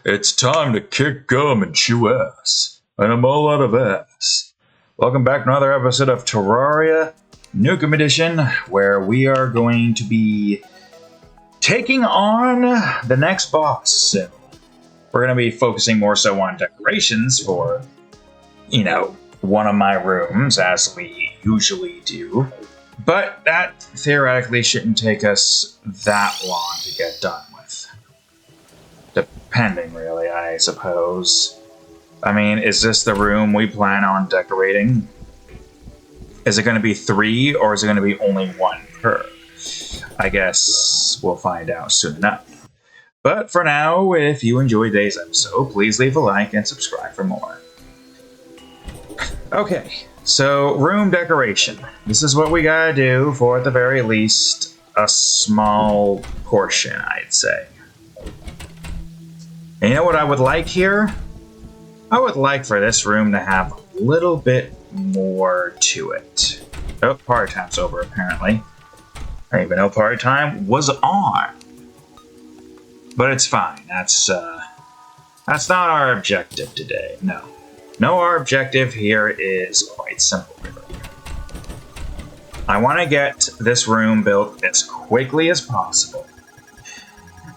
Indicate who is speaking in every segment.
Speaker 1: It's time to kick gum and chew ass. And I'm all out of ass. Welcome back to another episode of Terraria Nukem Edition, where we are going to be taking on the next boss. So we're going to be focusing more so on decorations for, one of my rooms, as we usually do. But that theoretically shouldn't take us that long to get done with. Depending, really, I suppose. I mean, is this the room we plan on decorating? Is it going to be 3, or is it going to be only 1 per? I guess we'll find out soon enough. But for now, if you enjoyed today's episode, please leave a like and subscribe for more. Okay, so room decoration. This is what we gotta do for, at the very least, a small portion, I'd say. And you know what I would like here? I would like for this room to have a little bit more to it. Oh, party time's over, apparently. I didn't even know party time was on. But it's fine. That's not our objective today, no. No, our objective here is quite simple, really. I want to get this room built as quickly as possible.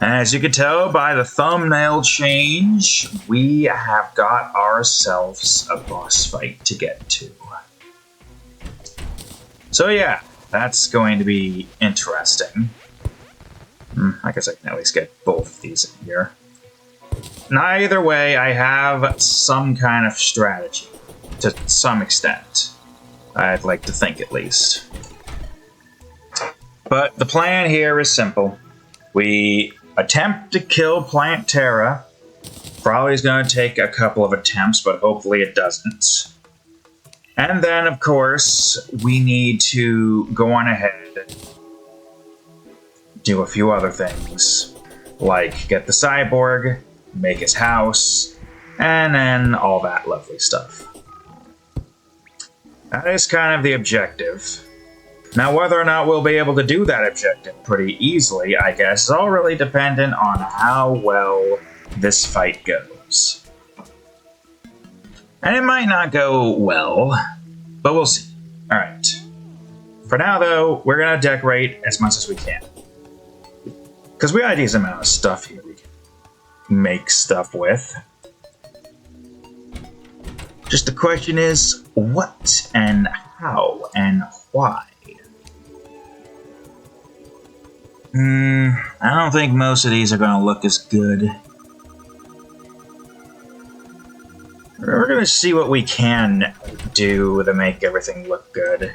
Speaker 1: And as you can tell by the thumbnail change, we have got ourselves a boss fight to get to. So yeah, that's going to be interesting. I guess I can at least get both of these in here. Either way, I have some kind of strategy, to some extent. I'd like to think, at least. But the plan here is simple. We attempt to kill Plantera. Probably is going to take a couple of attempts, but hopefully it doesn't. And then, of course, we need to go on ahead and do a few other things. Like get the cyborg, make his house, and then all that lovely stuff. That is kind of the objective. Now, whether or not we'll be able to do that objective pretty easily, I guess, is all really dependent on how well this fight goes. And it might not go well, but we'll see. Alright. For now, though, we're going to decorate as much as we can. Because we got a decent amount of stuff here we can make stuff with. Just the question is, what and how and why? I don't think most of these are going to look as good. We're going to see what we can do to make everything look good.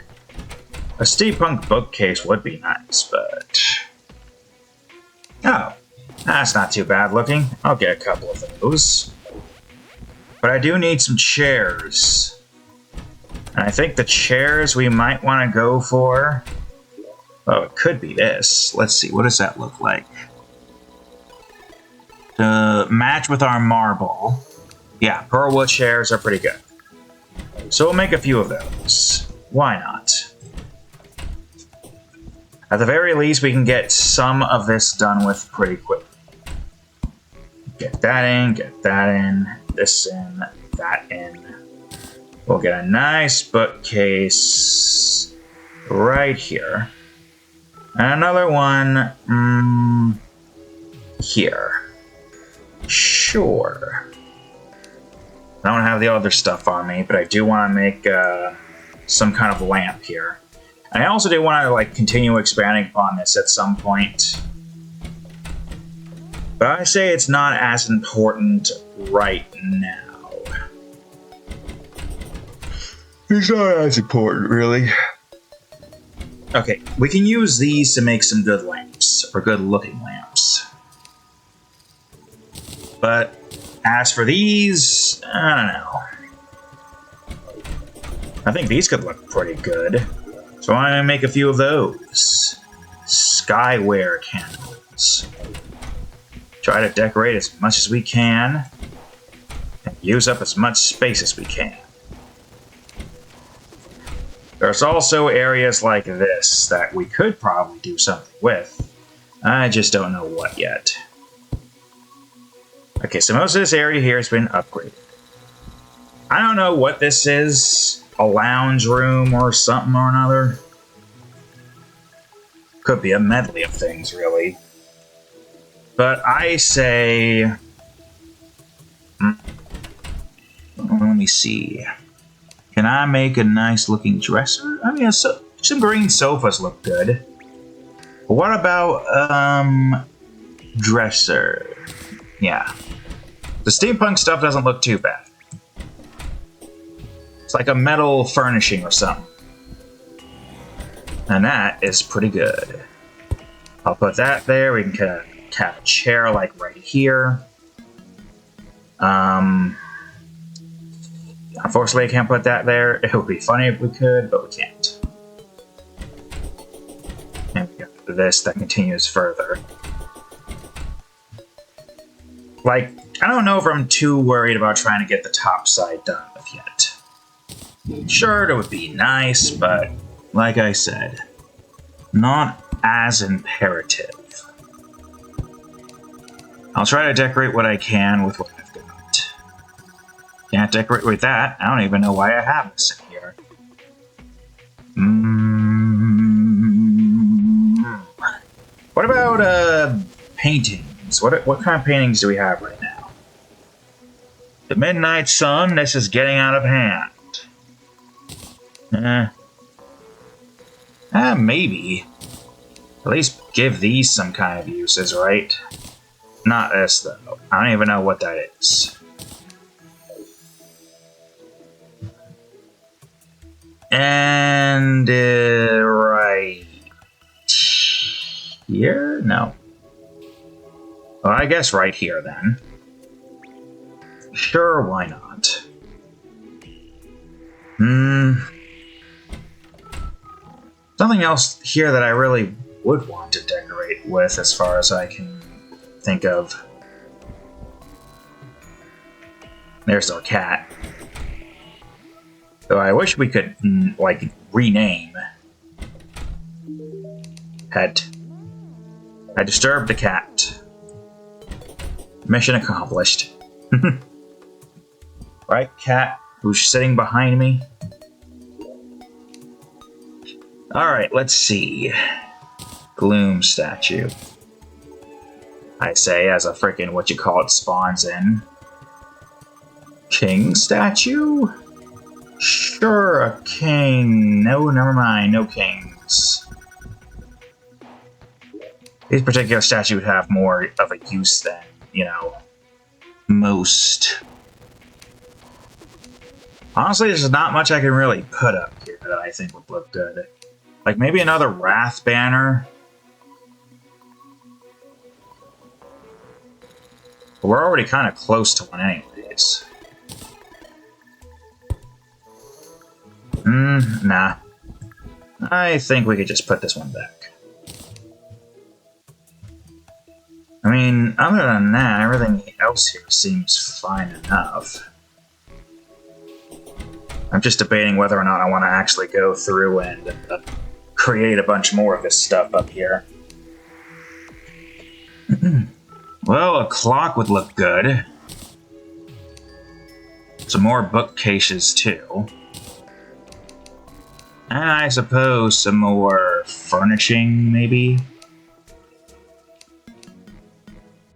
Speaker 1: A steampunk bookcase would be nice, but... Oh, that's not too bad looking. I'll get a couple of those. But I do need some chairs. And I think the chairs we might want to go for... Oh, it could be this. Let's see, what does that look like? To match with our marble. Yeah, pearlwood chairs are pretty good. So we'll make a few of those. Why not? At the very least, we can get some of this done with pretty quickly. Get that in, this in, that in. We'll get a nice bookcase right here. And another one, here. Sure. I don't have the other stuff on me, but I do want to make some kind of lamp here. And I also do want to continue expanding upon this at some point. But I say it's not as important right now. It's not as important, really. Okay, we can use these to make some good lamps, or good looking lamps. But as for these, I don't know. I think these could look pretty good. So I'm going to make a few of those. Skyware candles. Try to decorate as much as we can. And use up as much space as we can. There's also areas like this that we could probably do something with. I just don't know what yet. Okay, so most of this area here has been upgraded. I don't know what this is. A lounge room or something or another. Could be a medley of things, really. But I say... Let me see. Can I make a nice looking dresser? I mean, some green sofas look good. But what about, dresser? Yeah. The steampunk stuff doesn't look too bad. It's like a metal furnishing or something. And that is pretty good. I'll put that there. We can have a chair like right here. Unfortunately, I can't put that there. It would be funny if we could, but we can't. And we got this that continues further. Like, I don't know if I'm too worried about trying to get the top side done with yet. Sure, it would be nice, but like I said, not as imperative. I'll try to decorate what I can with what I've got. Can't decorate with that. I don't even know why I have this in here. What about paintings? What kind of paintings do we have right now? The Midnight Sun. This is getting out of hand. Maybe. At least give these some kind of uses, right? Not this, though. I don't even know what that is. And, right here? No. Well, I guess right here, then. Sure, why not? Something else here that I really would want to decorate with, as far as I can think of. There's our cat. Though I wish we could, like, rename. Pet. I disturbed the cat. Mission accomplished. Right, cat, who's sitting behind me? Alright, let's see. Gloom statue. I say, as a frickin' what-you-call-it spawns in. King statue? Sure, a king. No, never mind, no kings. These particular statues would have more of a use than, you know, most. Honestly, there's not much I can really put up here that I think would look good. Like, maybe another Wrath banner. But we're already kind of close to one anyways. Nah. I think we could just put this one back. I mean, other than that, everything else here seems fine enough. I'm just debating whether or not I want to actually go through and create a bunch more of this stuff up here. Well, a clock would look good. Some more bookcases, too. And I suppose some more furnishing, maybe?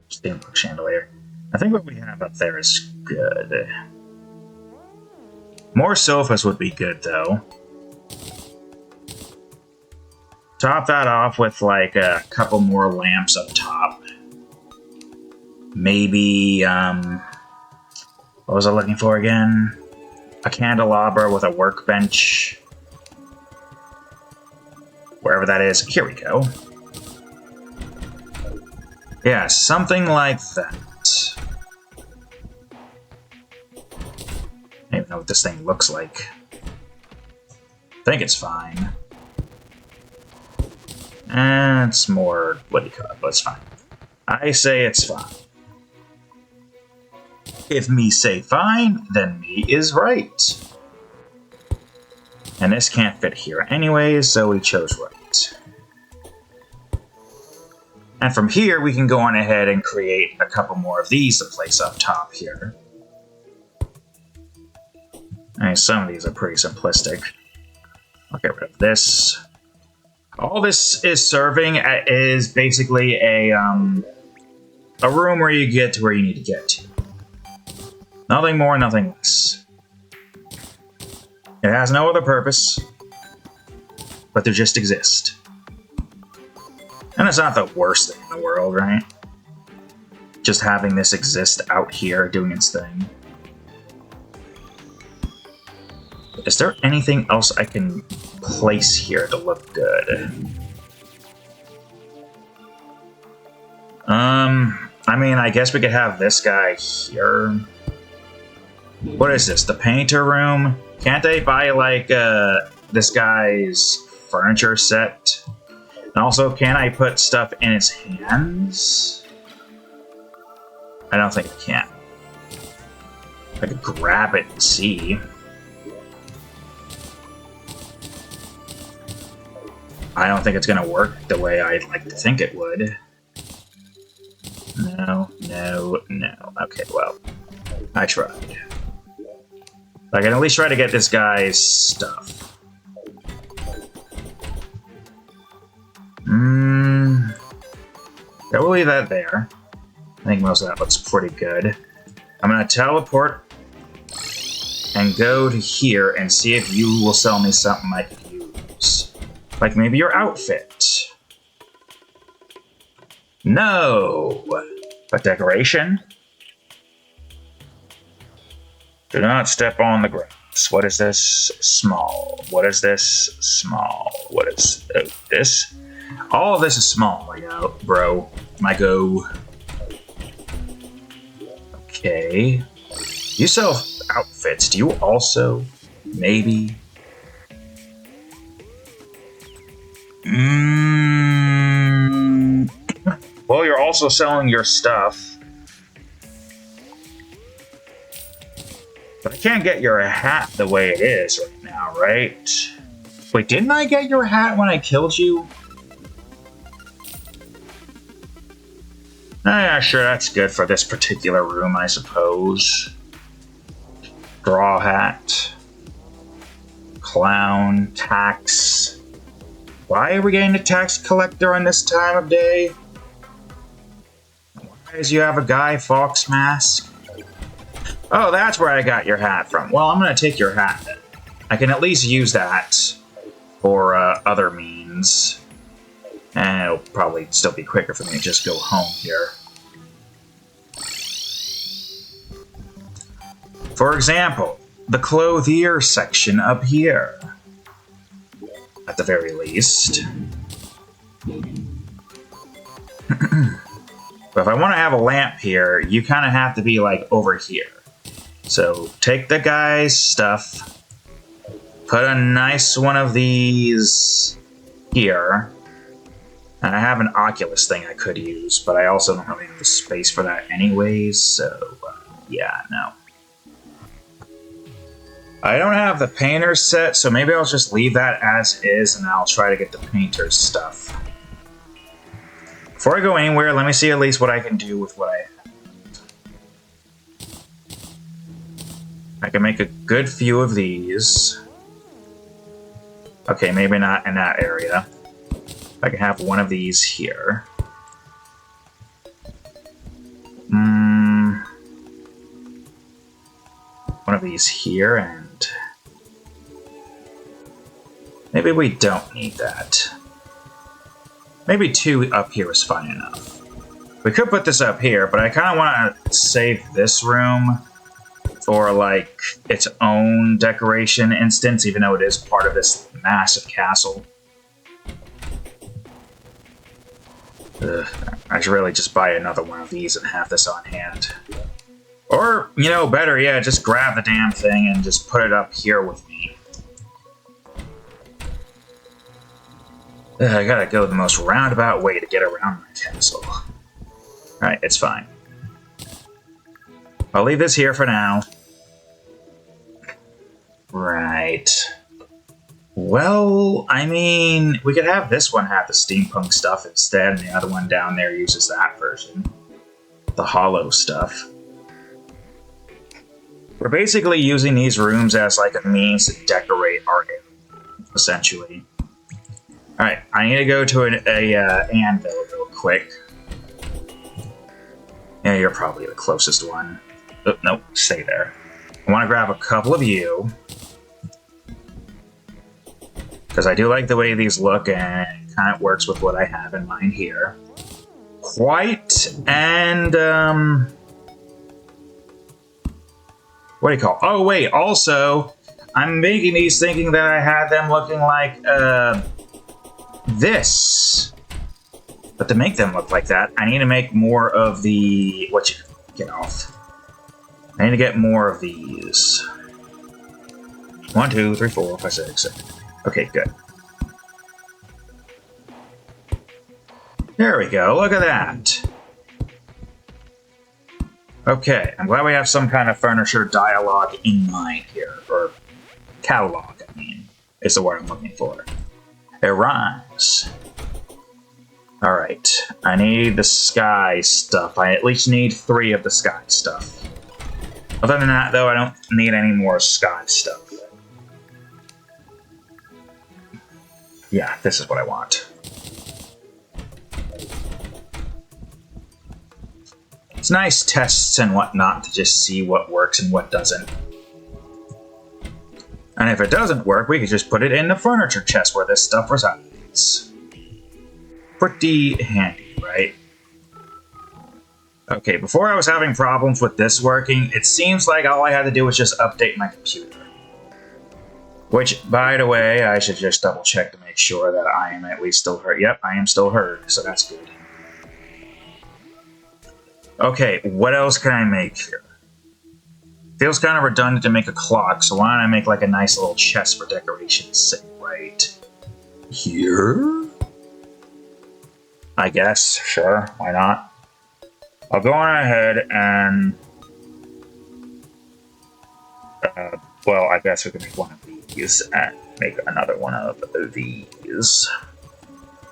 Speaker 1: Steampunk chandelier. I think what we have up there is good. More sofas would be good, though. Top that off with, like, a couple more lamps up top. Maybe, what was I looking for again? A candelabra with a workbench. Wherever that is. Here we go. Yeah, something like that. I don't even know what this thing looks like. I think it's fine. And it's more, what do you call it? But it's fine. I say it's fine. If me say fine, then me is right. And this can't fit here anyways, so we chose right. And from here, we can go on ahead and create a couple more of these to place up top here. I mean, some of these are pretty simplistic. I'll get rid of this. All this is serving is basically a room where you get to where you need to get to. Nothing more, nothing less. It has no other purpose, but to just exist. And it's not the worst thing in the world, right? Just having this exist out here doing its thing. Is there anything else I can place here to look good? I mean, I guess we could have this guy here. What is this? The painter room? Can't I buy, like, this guy's furniture set? And also, can I put stuff in his hands? I don't think I can. I could grab it and see. I don't think it's gonna work the way I'd like to think it would. No, no, no. Okay, well, I tried. I can at least try to get this guy's stuff. I will leave that there. I think most of that looks pretty good. I'm gonna teleport and go to here and see if you will sell me something I can use. Like maybe your outfit. No! But decoration? Do not step on the grass. What is this? Small. What is this? Small. What is this? All of this is small, bro. My go. Okay. You sell outfits. Do you also? Maybe. Well, you're also selling your stuff. But I can't get your hat the way it is right now, right? Wait, didn't I get your hat when I killed you? Yeah, sure, that's good for this particular room, I suppose. Straw hat. Clown. Tax. Why are we getting a tax collector on this time of day? Why does you have a Guy Fawkes mask? Oh, that's where I got your hat from. Well, I'm gonna take your hat then. I can at least use that for other means. And it'll probably still be quicker for me to just go home here. For example, the clothier section up here. At the very least. But if I want to have a lamp here, you kind of have to be like over here. So take the guy's stuff, put a nice one of these here. And I have an Oculus thing I could use, but I also don't really have the space for that anyways, so yeah, no. I don't have the painter set, so maybe I'll just leave that as is and I'll try to get the painter's stuff. Before I go anywhere, let me see at least what I can do with what I have. I can make a good few of these. Okay, maybe not in that area. I can have one of these here. One of these here, and maybe we don't need that. Maybe two up here is fine enough. We could put this up here, but I kind of want to save this room for, like, its own decoration instance, even though it is part of this massive castle. I should really just buy another one of these and have this on hand. Or, you know, better yet, just grab the damn thing and just put it up here with me. I gotta go the most roundabout way to get around my castle. Alright, it's fine. I'll leave this here for now. Right. Well, I mean, we could have this one have the steampunk stuff instead, and the other one down there uses that version. The hollow stuff. We're basically using these rooms as like a means to decorate our area, essentially. Alright, I need to go to an anvil real quick. Yeah, you're probably the closest one. Oh, nope, stay there. I want to grab a couple of you. Because I do like the way these look, and it kind of works with what I have in mind here. White and, what do you call it? Oh, wait, also, I'm making these thinking that I had them looking like, this. But to make them look like that, I need to make more of the... Get off. I need to get more of these. 1, 2, 3, 4, 5, 6, 7. Okay, good. There we go, look at that. Okay, I'm glad we have some kind of furniture dialogue in mind here. Or catalog, I mean, is the word I'm looking for. It rhymes. Alright, I need the sky stuff. I at least need 3 of the sky stuff. Other than that, though, I don't need any more sky stuff. Yeah, this is what I want. It's nice tests and whatnot to just see what works and what doesn't. And if it doesn't work, we could just put it in the furniture chest where this stuff resides. Pretty handy, right? Okay, before I was having problems with this working, it seems like all I had to do was just update my computer. Which, by the way, I should just double check to make sure that I am at least still heard. Yep, I am still heard, so that's good. Okay, what else can I make here? Feels kind of redundant to make a clock, so why don't I make like a nice little chest for decoration's sake, right? Here? I guess, sure, why not? I'll go on ahead and... well, I guess we can make one of these and make another one of these.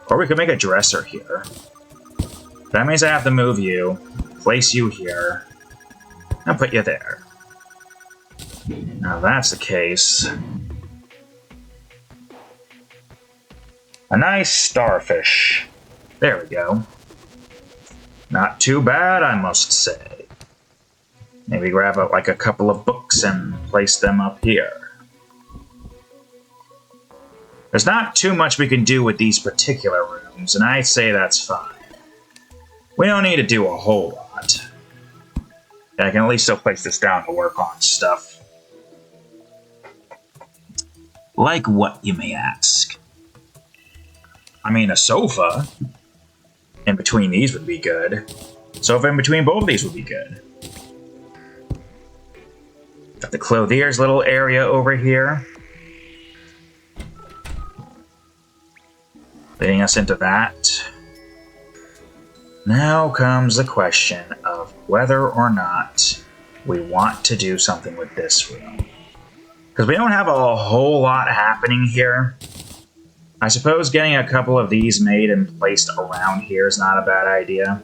Speaker 1: Or we could make a dresser here. That means I have to move you, place you here, and put you there. Now if that's the case... a nice starfish. There we go. Not too bad, I must say. Maybe grab like a couple of books and place them up here. There's not too much we can do with these particular rooms, and I'd say that's fine. We don't need to do a whole lot. I can at least still place this down to work on stuff. Like what, you may ask? I mean, a sofa in between these would be good. Sofa in between both of these would be good. Got the clothier's little area over here. Leading us into that. Now comes the question of whether or not we want to do something with this room. Because we don't have a whole lot happening here. I suppose getting a couple of these made and placed around here is not a bad idea.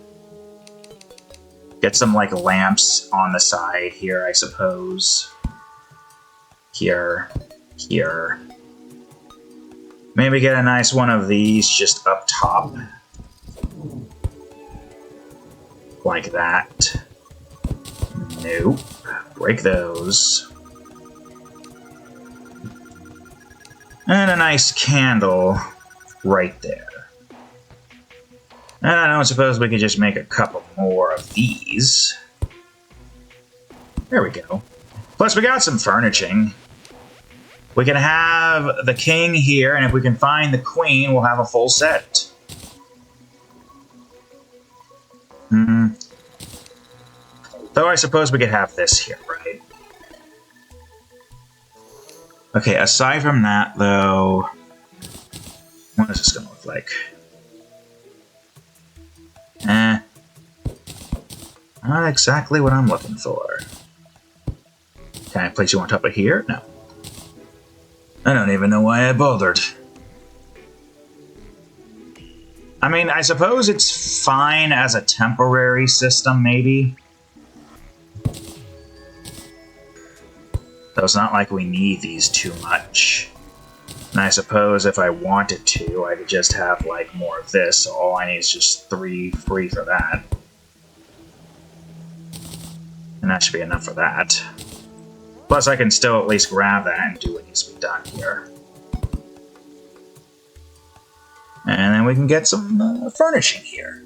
Speaker 1: Get some, like, lamps on the side here, I suppose. Here. Here. Maybe get a nice one of these just up top. Like that. Nope. Break those. And a nice candle right there. And I don't suppose we could just make a couple more of these. There we go. Plus, we got some furnishing. We can have the king here, and if we can find the queen, we'll have a full set. Though I suppose we could have this here, right? Okay, aside from that, though... what is this gonna look like? Not exactly what I'm looking for. Can I place you on top of here? No. I don't even know why I bothered. I mean, I suppose it's fine as a temporary system, maybe. So it's not like we need these too much. And I suppose if I wanted to, I could just have, like, more of this, so all I need is just 3 free for that. And that should be enough for that. Plus, I can still at least grab that and do what needs to be done here. And then we can get some furnishing here.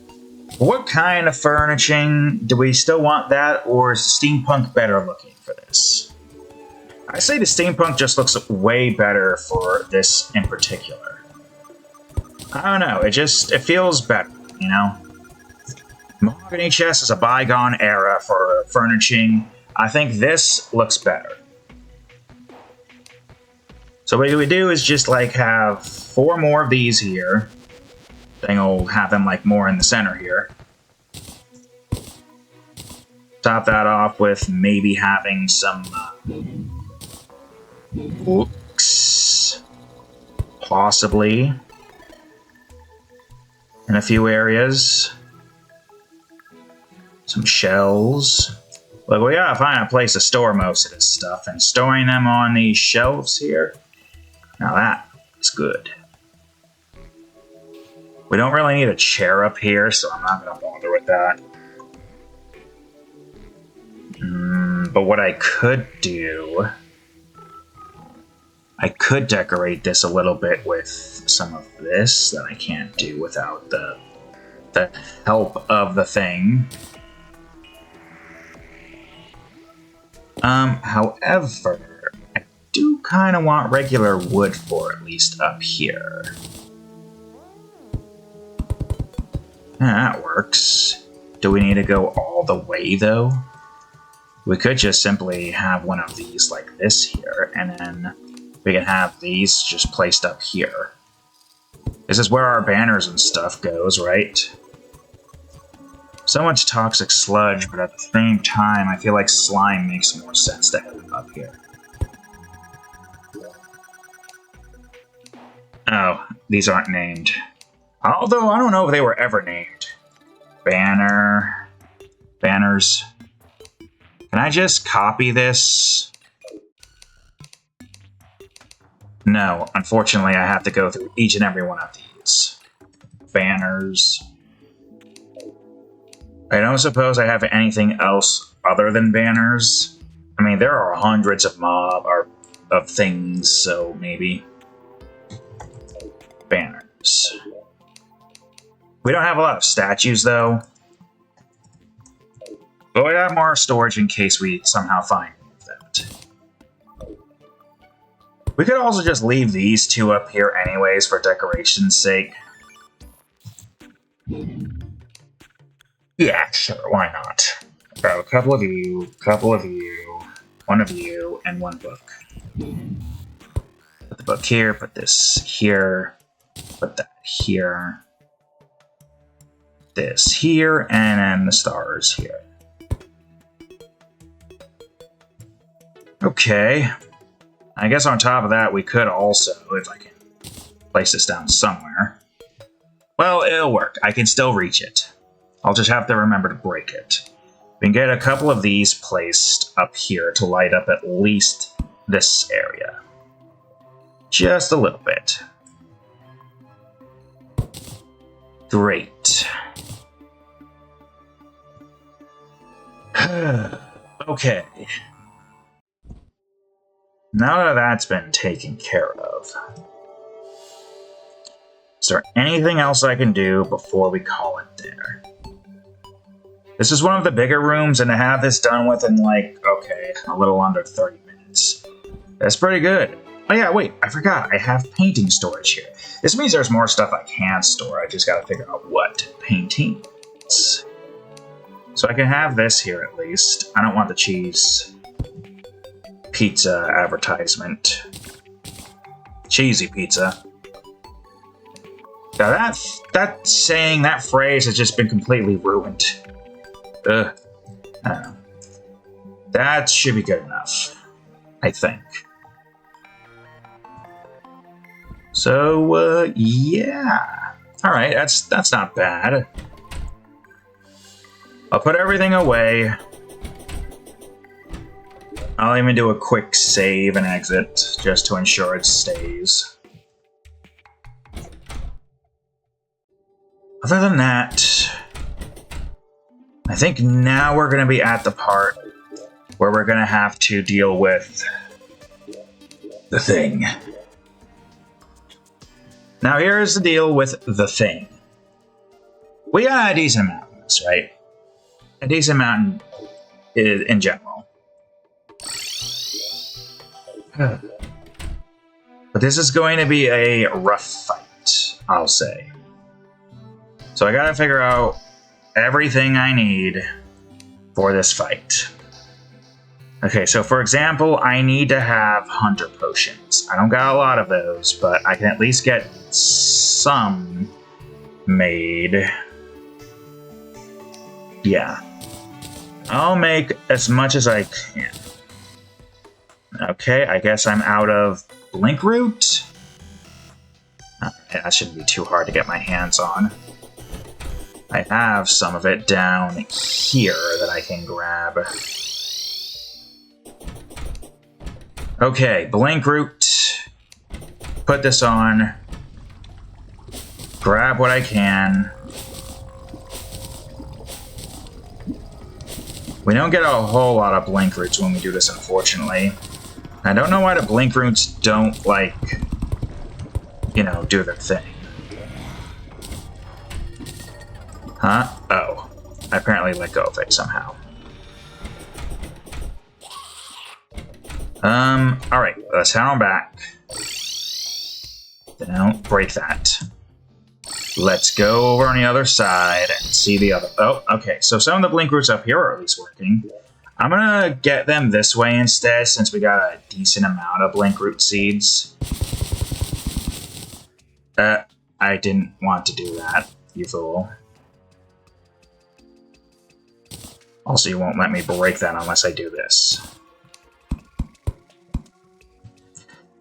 Speaker 1: What kind of furnishing? Do we still want that, or is steampunk better looking for this? I say the steampunk just looks way better for this in particular. I don't know, it feels better, you know? Mahogany chest is a bygone era for furnishing. I think this looks better. So what we do is just like have 4 more of these here. Then we'll have them like more in the center here. Top that off with maybe having some books, possibly, in a few areas. Some shelves. Look, we gotta find a place to store most of this stuff, and storing them on these shelves here. Now that is good. We don't really need a chair up here, so I'm not gonna bother with that. But what I could do, I could decorate this a little bit with some of this that I can't do without the help of the thing. However, I do kind of want regular wood for at least up here. Yeah, that works. Do we need to go all the way, though? We could just simply have one of these like this here, and then we can have these just placed up here. This is where our banners and stuff goes, right? So much toxic sludge, but at the same time, I feel like slime makes more sense to have it up here. Oh, these aren't named. Although, I don't know if they were ever named. Banners. Can I just copy this? No, unfortunately, I have to go through each and every one of these. Banners. I don't suppose I have anything else other than banners. I mean, there are hundreds of of things, so maybe. Banners. We don't have a lot of statues, though. But we have more storage in case we somehow find that. We could also just leave these 2 up here anyways for decoration's sake. Yeah, sure, why not? So, a couple of you, 1 of you, and 1 book. Put the book here, put this here, put that here. This here, and then the stars here. Okay. I guess on top of that, we could also, if I can place this down somewhere. Well, it'll work. I can still reach it. I'll just have to remember to break it. We can get a couple of these placed up here to light up at least this area. Just a little bit. Great. Okay. Now that that's been taken care of, is there anything else I can do before we call it there? This is one of the bigger rooms, and to have this done within, like, okay, a little under 30 minutes. That's pretty good. Oh yeah, wait, I forgot. I have painting storage here. This means there's more stuff I can store. I just gotta figure out what paintings. So I can have this here at least. I don't want the cheese pizza advertisement. Cheesy pizza. Now that saying, that phrase has just been completely ruined. Ugh. I don't know. That should be good enough, I think. So, yeah. Alright, that's not bad. I'll put everything away. I'll even do a quick save and exit, just to ensure it stays. Other than that, I think now we're going to be at the part where we're going to have to deal with the thing. Now here's the deal with the thing. We got a decent amount of this, right? A decent amount in general. But this is going to be a rough fight, I'll say. So I gotta figure out everything I need for this fight. Okay, so for example, I need to have hunter potions. I don't got a lot of those, but I can at least get some made. Yeah. I'll make as much as I can. Okay, I guess I'm out of blink root. That shouldn't be too hard to get my hands on. I have some of it down here that I can grab. Okay, blink root. Put this on. Grab what I can. We don't get a whole lot of blink roots when we do this, unfortunately. I don't know why the blink roots don't, like, you know, do their thing. Huh? Oh. I apparently let go of it somehow. Alright, let's head on back. Don't break that. Let's go over on the other side and see the other... Oh, okay, so some of the blink roots up here are at least working. I'm gonna get them this way instead, since we got a decent amount of blink root seeds. I didn't want to do that, you fool. Also, you won't let me break that unless I do this.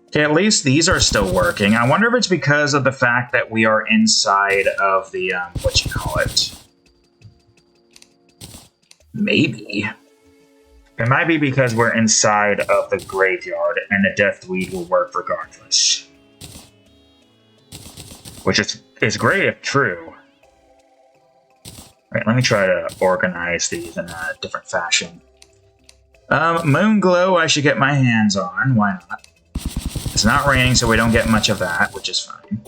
Speaker 1: Okay, at least these are still working. I wonder if it's because of the fact that we are inside of the, whatchamacallit. Maybe. It might be because we're inside of the graveyard and the deathweed will work regardless. Which is great if true. Alright, let me try to organize these in a different fashion. Moonglow I should get my hands on, why not? It's not raining, so we don't get much of that, which is fine.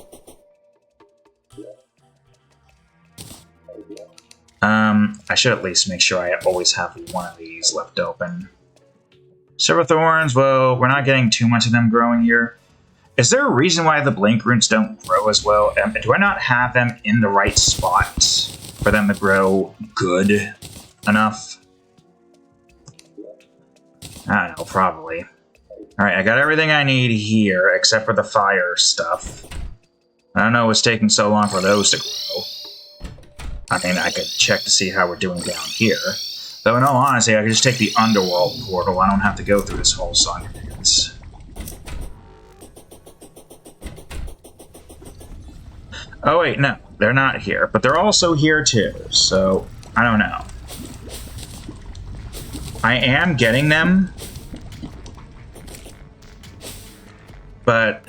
Speaker 1: I should at least make sure I always have one of these left open. Silver thorns, well, we're not getting too much of them growing here. Is there a reason why the blink roots don't grow as well? Do I not have them in the right spots for them to grow good enough? I don't know, probably. Alright, I got everything I need here, except for the fire stuff. I don't know what's taking so long for those to grow. I mean, I could check to see how we're doing down here. Though, in all honesty, I could just take the underworld portal. I don't have to go through this whole song of dance. Oh, wait, no. They're not here. But they're also here, too. So, I don't know. I am getting them. But,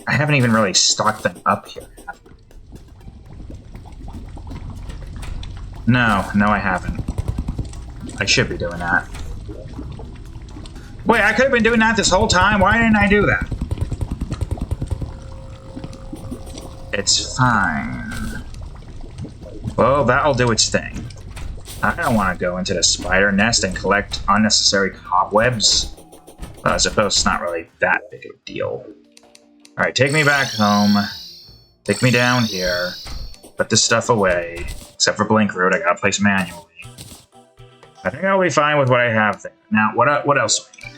Speaker 1: I haven't even really stocked them up here. No, I haven't. I should be doing that. Wait, I could have been doing that this whole time? Why didn't I do that? It's fine. Well, that'll do its thing. I don't want to go into the spider nest and collect unnecessary cobwebs. Well, I suppose it's not really that big a deal. Alright, take me back home. Take me down here. Put this stuff away. Except for blink root, I gotta place manually. I think I'll be fine with what I have there. Now, what else do I need?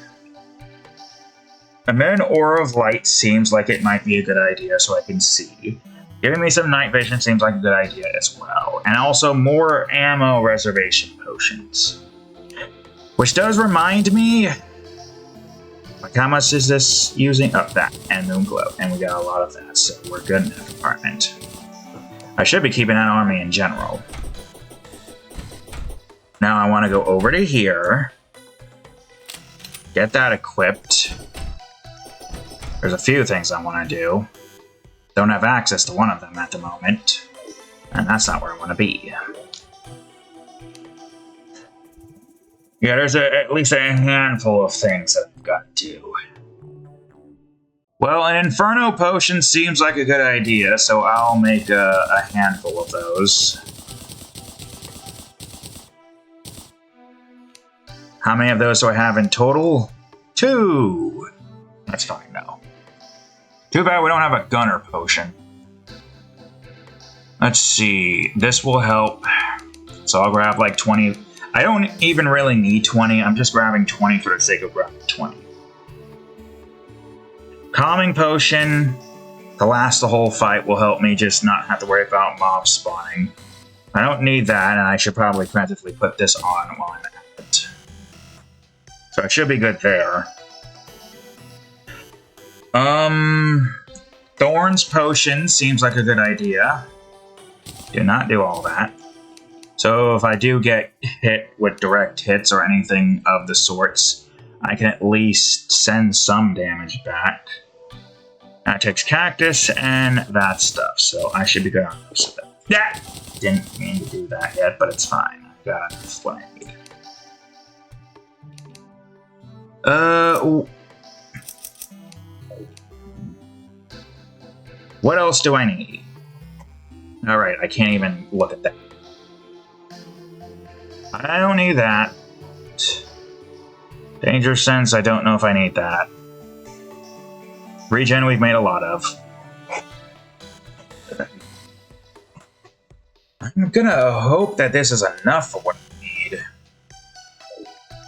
Speaker 1: Emit an aura of light seems like it might be a good idea so I can see. Giving me some night vision seems like a good idea as well. And also more ammo reservation potions. Which does remind me, Like, how much is this using? Oh, that, and Moon Glow. And we got a lot of that, so we're good in that department. I should be keeping an army in general. Now I want to go over to here. Get that equipped. There's a few things I want to do. Don't have access to one of them at the moment. And that's not where I want to be. Yeah, there's at least a handful of things that I've got to do. Well, an Inferno Potion seems like a good idea, so I'll make a handful of those. How many of those do I have in total? 2! That's fine, though. Too bad we don't have a Gunner Potion. Let's see, this will help. So I'll grab like 20. I don't even really need 20, I'm just grabbing 20 for the sake of grabbing 20. Calming Potion to last the whole fight will help me just not have to worry about mobs spawning. I don't need that, and I should probably preemptively put this on while I'm at it. So it should be good there. Thorns Potion seems like a good idea. Do not do all that. So if I do get hit with direct hits or anything of the sorts, I can at least send some damage back. That takes Cactus and that stuff, so I should be good on most of it. Yeah! Didn't mean to do that yet, but it's fine. I got what I need. What else do I need? Alright, I can't even look at that. I don't need that. Danger Sense, I don't know if I need that. Regen, we've made a lot of. I'm gonna hope that this is enough for what I need.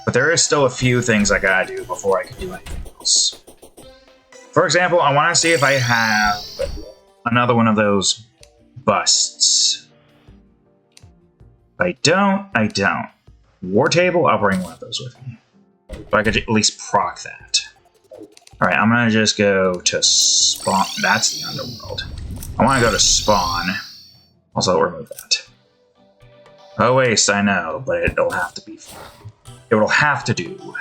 Speaker 1: But there is still a few things I gotta do before I can do anything else. For example, I want to see if I have another one of those busts. If I don't, I don't. War Table, I'll bring one of those with me. So I could at least proc that. Alright, I'm gonna just go to spawn. That's the underworld. I want to go to spawn. Also, remove that. Oh, waste, I know, but it'll have to be. It will have to do.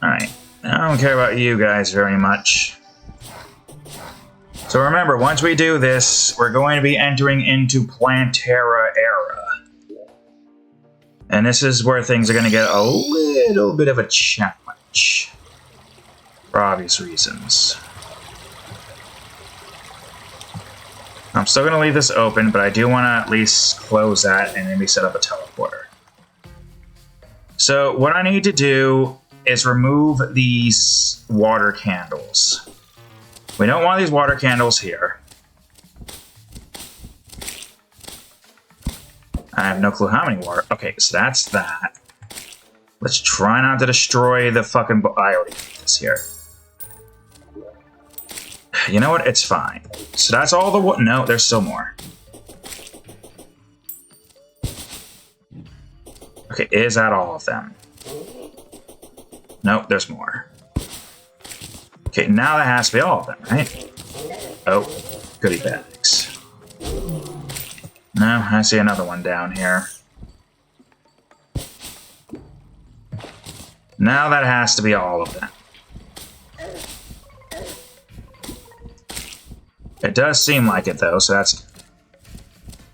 Speaker 1: Alright, I don't care about you guys very much. So remember, once we do this, we're going to be entering into Plantera era. And this is where things are going to get a little bit of a challenge. For obvious reasons. I'm still going to leave this open, but I do want to at least close that and maybe set up a teleporter. So what I need to do is remove these water candles. We don't want these water candles here. I have no clue how many water... Okay, so that's that. Let's try not to destroy the fucking... I already did this here. You know what? It's fine. So that's all the... No, there's still more. Okay, is that all of them? Nope, there's more. Okay, now that has to be all of them, right? Oh, goodie bags. No, I see another one down here. Now that has to be all of them. It does seem like it, though, so that's...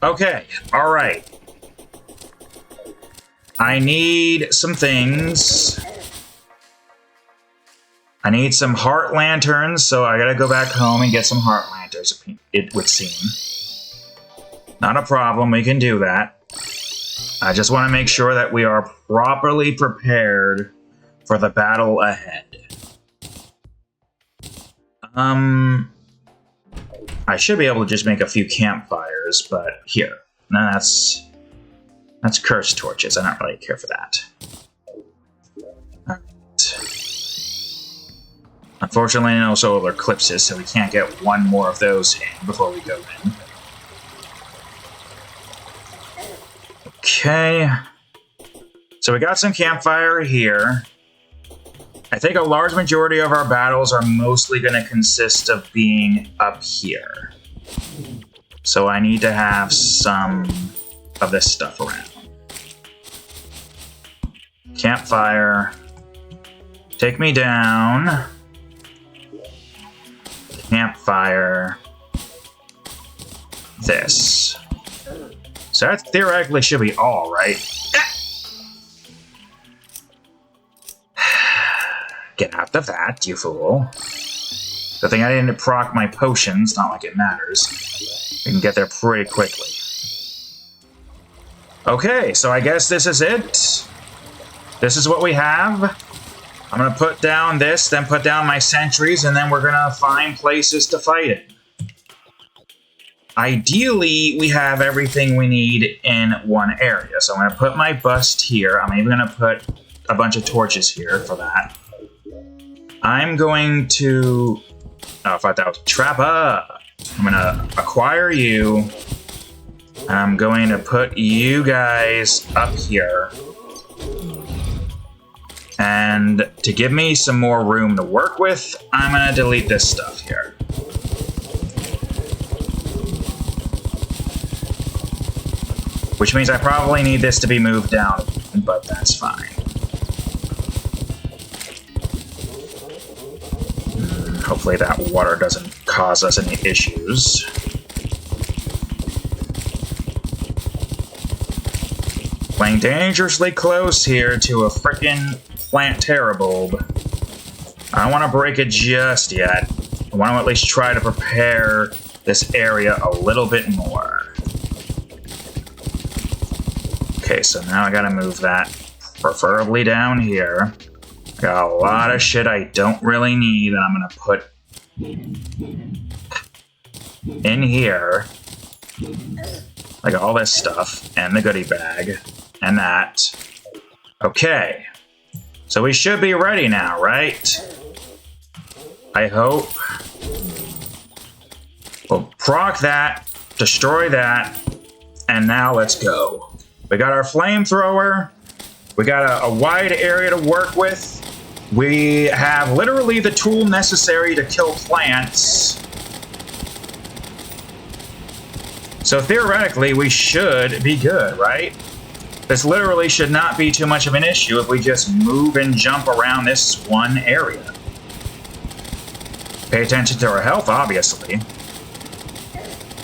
Speaker 1: Okay, alright. I need some things. I need some heart lanterns, so I gotta go back home and get some heart lanterns, it would seem. Not a problem, we can do that. I just want to make sure that we are properly prepared for the battle ahead. I should be able to just make a few campfires, but here. No, that's cursed torches. I don't really care for that. Unfortunately, no solar eclipses, so we can't get one more of those in before we go in. Okay. So we got some campfire here. I think a large majority of our battles are mostly going to consist of being up here. So I need to have some of this stuff around. Campfire. Take me down. Campfire. This. So that theoretically should be all, right? Get out of that, you fool. Good thing I didn't proc my potions, not like it matters. We can get there pretty quickly. Okay, so I guess this is it. This is what we have. I'm gonna put down this, then put down my sentries, and then we're gonna find places to fight it. Ideally, we have everything we need in one area. So I'm gonna put my bust here. I'm even gonna put a bunch of torches here for that. I'm going to... Oh, I thought that was trap up. I'm gonna acquire you. I'm going to put you guys up here. And to give me some more room to work with, I'm gonna delete this stuff here. Which means I probably need this to be moved down, but that's fine. Hopefully that water doesn't cause us any issues. Playing dangerously close here to a frickin' Plantera bulb. I don't want to break it just yet. I want to at least try to prepare this area a little bit more. Okay, so now I gotta move that preferably down here. I got a lot of shit I don't really need that I'm gonna put in here. Like all this stuff, and the goodie bag, and that. Okay. So we should be ready now, right? I hope. We'll proc that, destroy that, and now let's go. We got our flamethrower. We got a wide area to work with. We have literally the tool necessary to kill plants. So theoretically, we should be good, right? This literally should not be too much of an issue if we just move and jump around this one area. Pay attention to our health, obviously.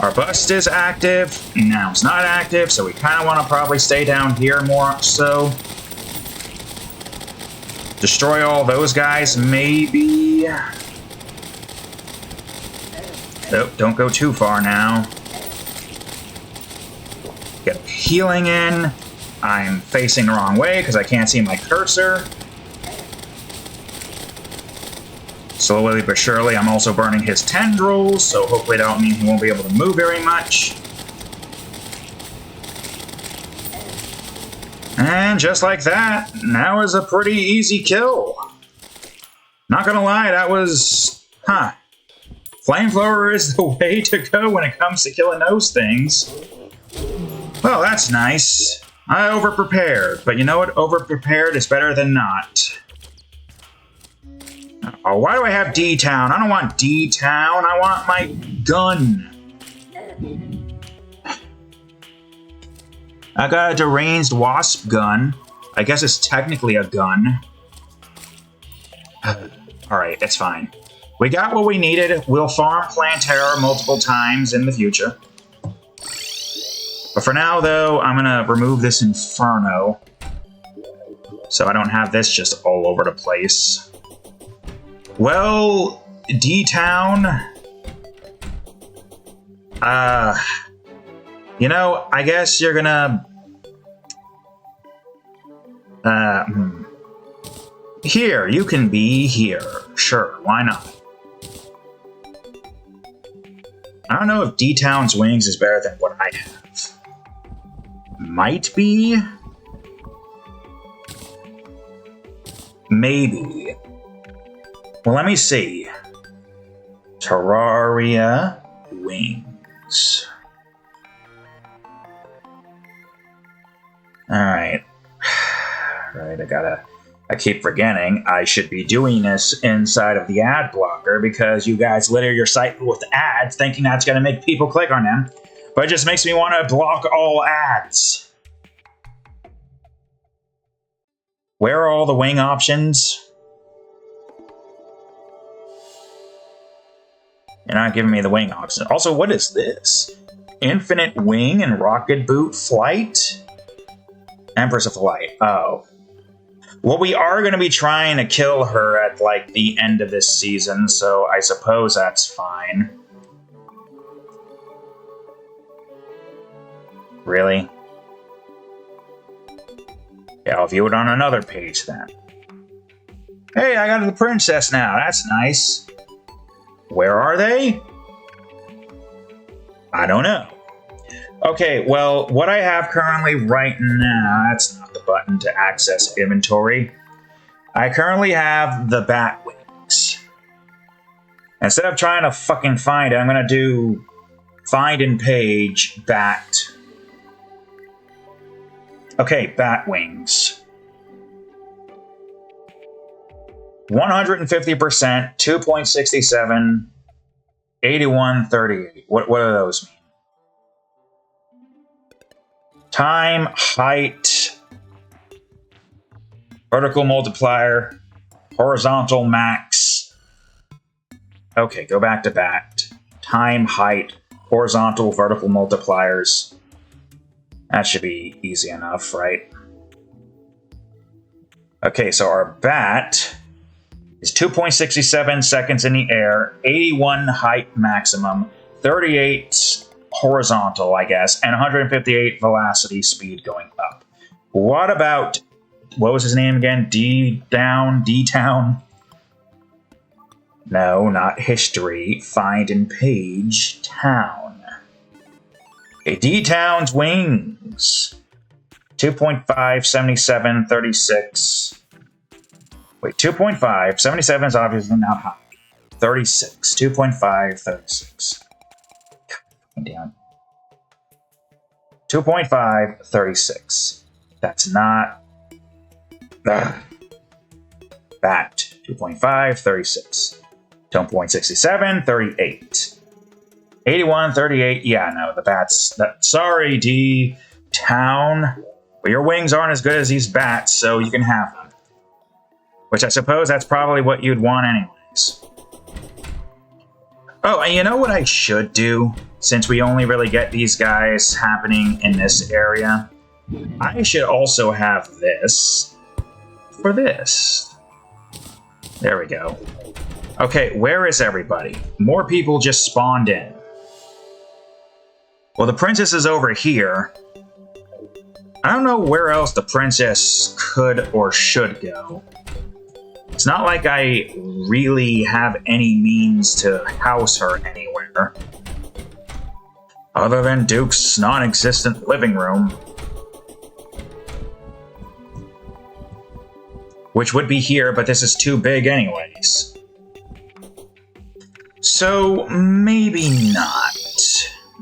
Speaker 1: Our bust is active. Now it's not active, so we kind of want to probably stay down here more so. Destroy all those guys, maybe. Nope, don't go too far now. Get healing in. I'm facing the wrong way because I can't see my cursor. Slowly but surely, I'm also burning his tendrils, so hopefully that'll mean he won't be able to move very much. And just like that, now is a pretty easy kill. Not gonna lie, that was... Flamethrower is the way to go when it comes to killing those things. Well, that's nice. I overprepared, but you know what? Overprepared is better than not. Oh, why do I have D-Town? I don't want D-Town. I want my gun. I got a deranged wasp gun. I guess it's technically a gun. Alright, it's fine. We got what we needed. We'll farm Plantera multiple times in the future. But for now, though, I'm gonna remove this Inferno. So I don't have this just all over the place. Well, D-Town... you know, I guess you're gonna... Here, you can be here. Sure, why not? I don't know if D-Town's wings is better than what I have. Might be? Maybe. Well, let me see. Terraria wings. Alright. Right, I gotta I keep forgetting I should be doing this inside of the ad blocker because you guys litter your site with ads thinking that's going to make people click on them. But it just makes me want to block all ads. Where are all the wing options? You're not giving me the wing option. Also, what is this? Infinite wing and rocket boot flight? Empress of Light. Oh. Well, we are going to be trying to kill her at, like, the end of this season, so I suppose that's fine. Really? Yeah, I'll view it on another page, then. Hey, I got the princess now. That's nice. Where are they? I don't know. Okay, well, what I have currently right now, that's not the button to access inventory. I currently have the bat wings. Instead of trying to fucking find it, I'm gonna do find in page bat. Okay, bat wings. 150%, 2.67, 81.38. What do those mean? Time, height, vertical multiplier, horizontal max. Okay, go back to bat. Time, height, horizontal, vertical multipliers. That should be easy enough, right? Okay, so our bat is 2.67 seconds in the air, 81 height maximum, 38 horizontal, I guess, and 158 velocity speed going up. What about, what was his name again? D-Town? No, not history. Find in page town. Okay, D-Town's wings. 2.5, 77, 36. Wait, 2.5, 77 is obviously not high. 36, 2.5, 36. Down. 2.5, 36. That's not... Bat. 2.5, 36. 2.67, 38. 81, 38. Yeah, no, the bats... Sorry, D-Town. But your wings aren't as good as these bats, so you can have them. Which I suppose that's probably what you'd want anyways. Oh, and you know what I should do? Since we only really get these guys happening in this area, I should also have this for this. There we go. Okay, where is everybody? More people just spawned in. Well, the princess is over here. I don't know where else the princess could or should go. It's not like I really have any means to house her anywhere. Other than Duke's non-existent living room. Which would be here, but this is too big anyways. So, maybe not.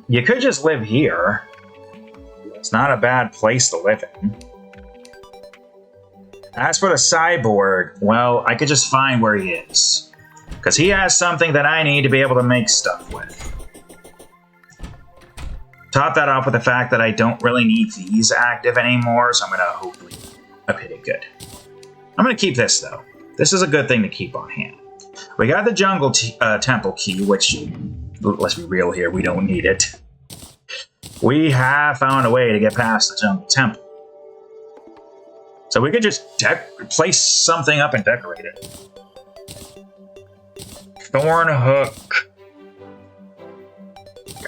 Speaker 1: You could just live here. It's not a bad place to live in. As for the cyborg, well, I could just find where he is. Because he has something that I need to be able to make stuff with. Top that off with the fact that I don't really need these active anymore, so I'm going to hopefully... Okay, good. I'm going to keep this, though. This is a good thing to keep on hand. We got the jungle temple key, which, let's be real here, we don't need it. We have found a way to get past the jungle temple. So we could just place something up and decorate it. Thorn hook.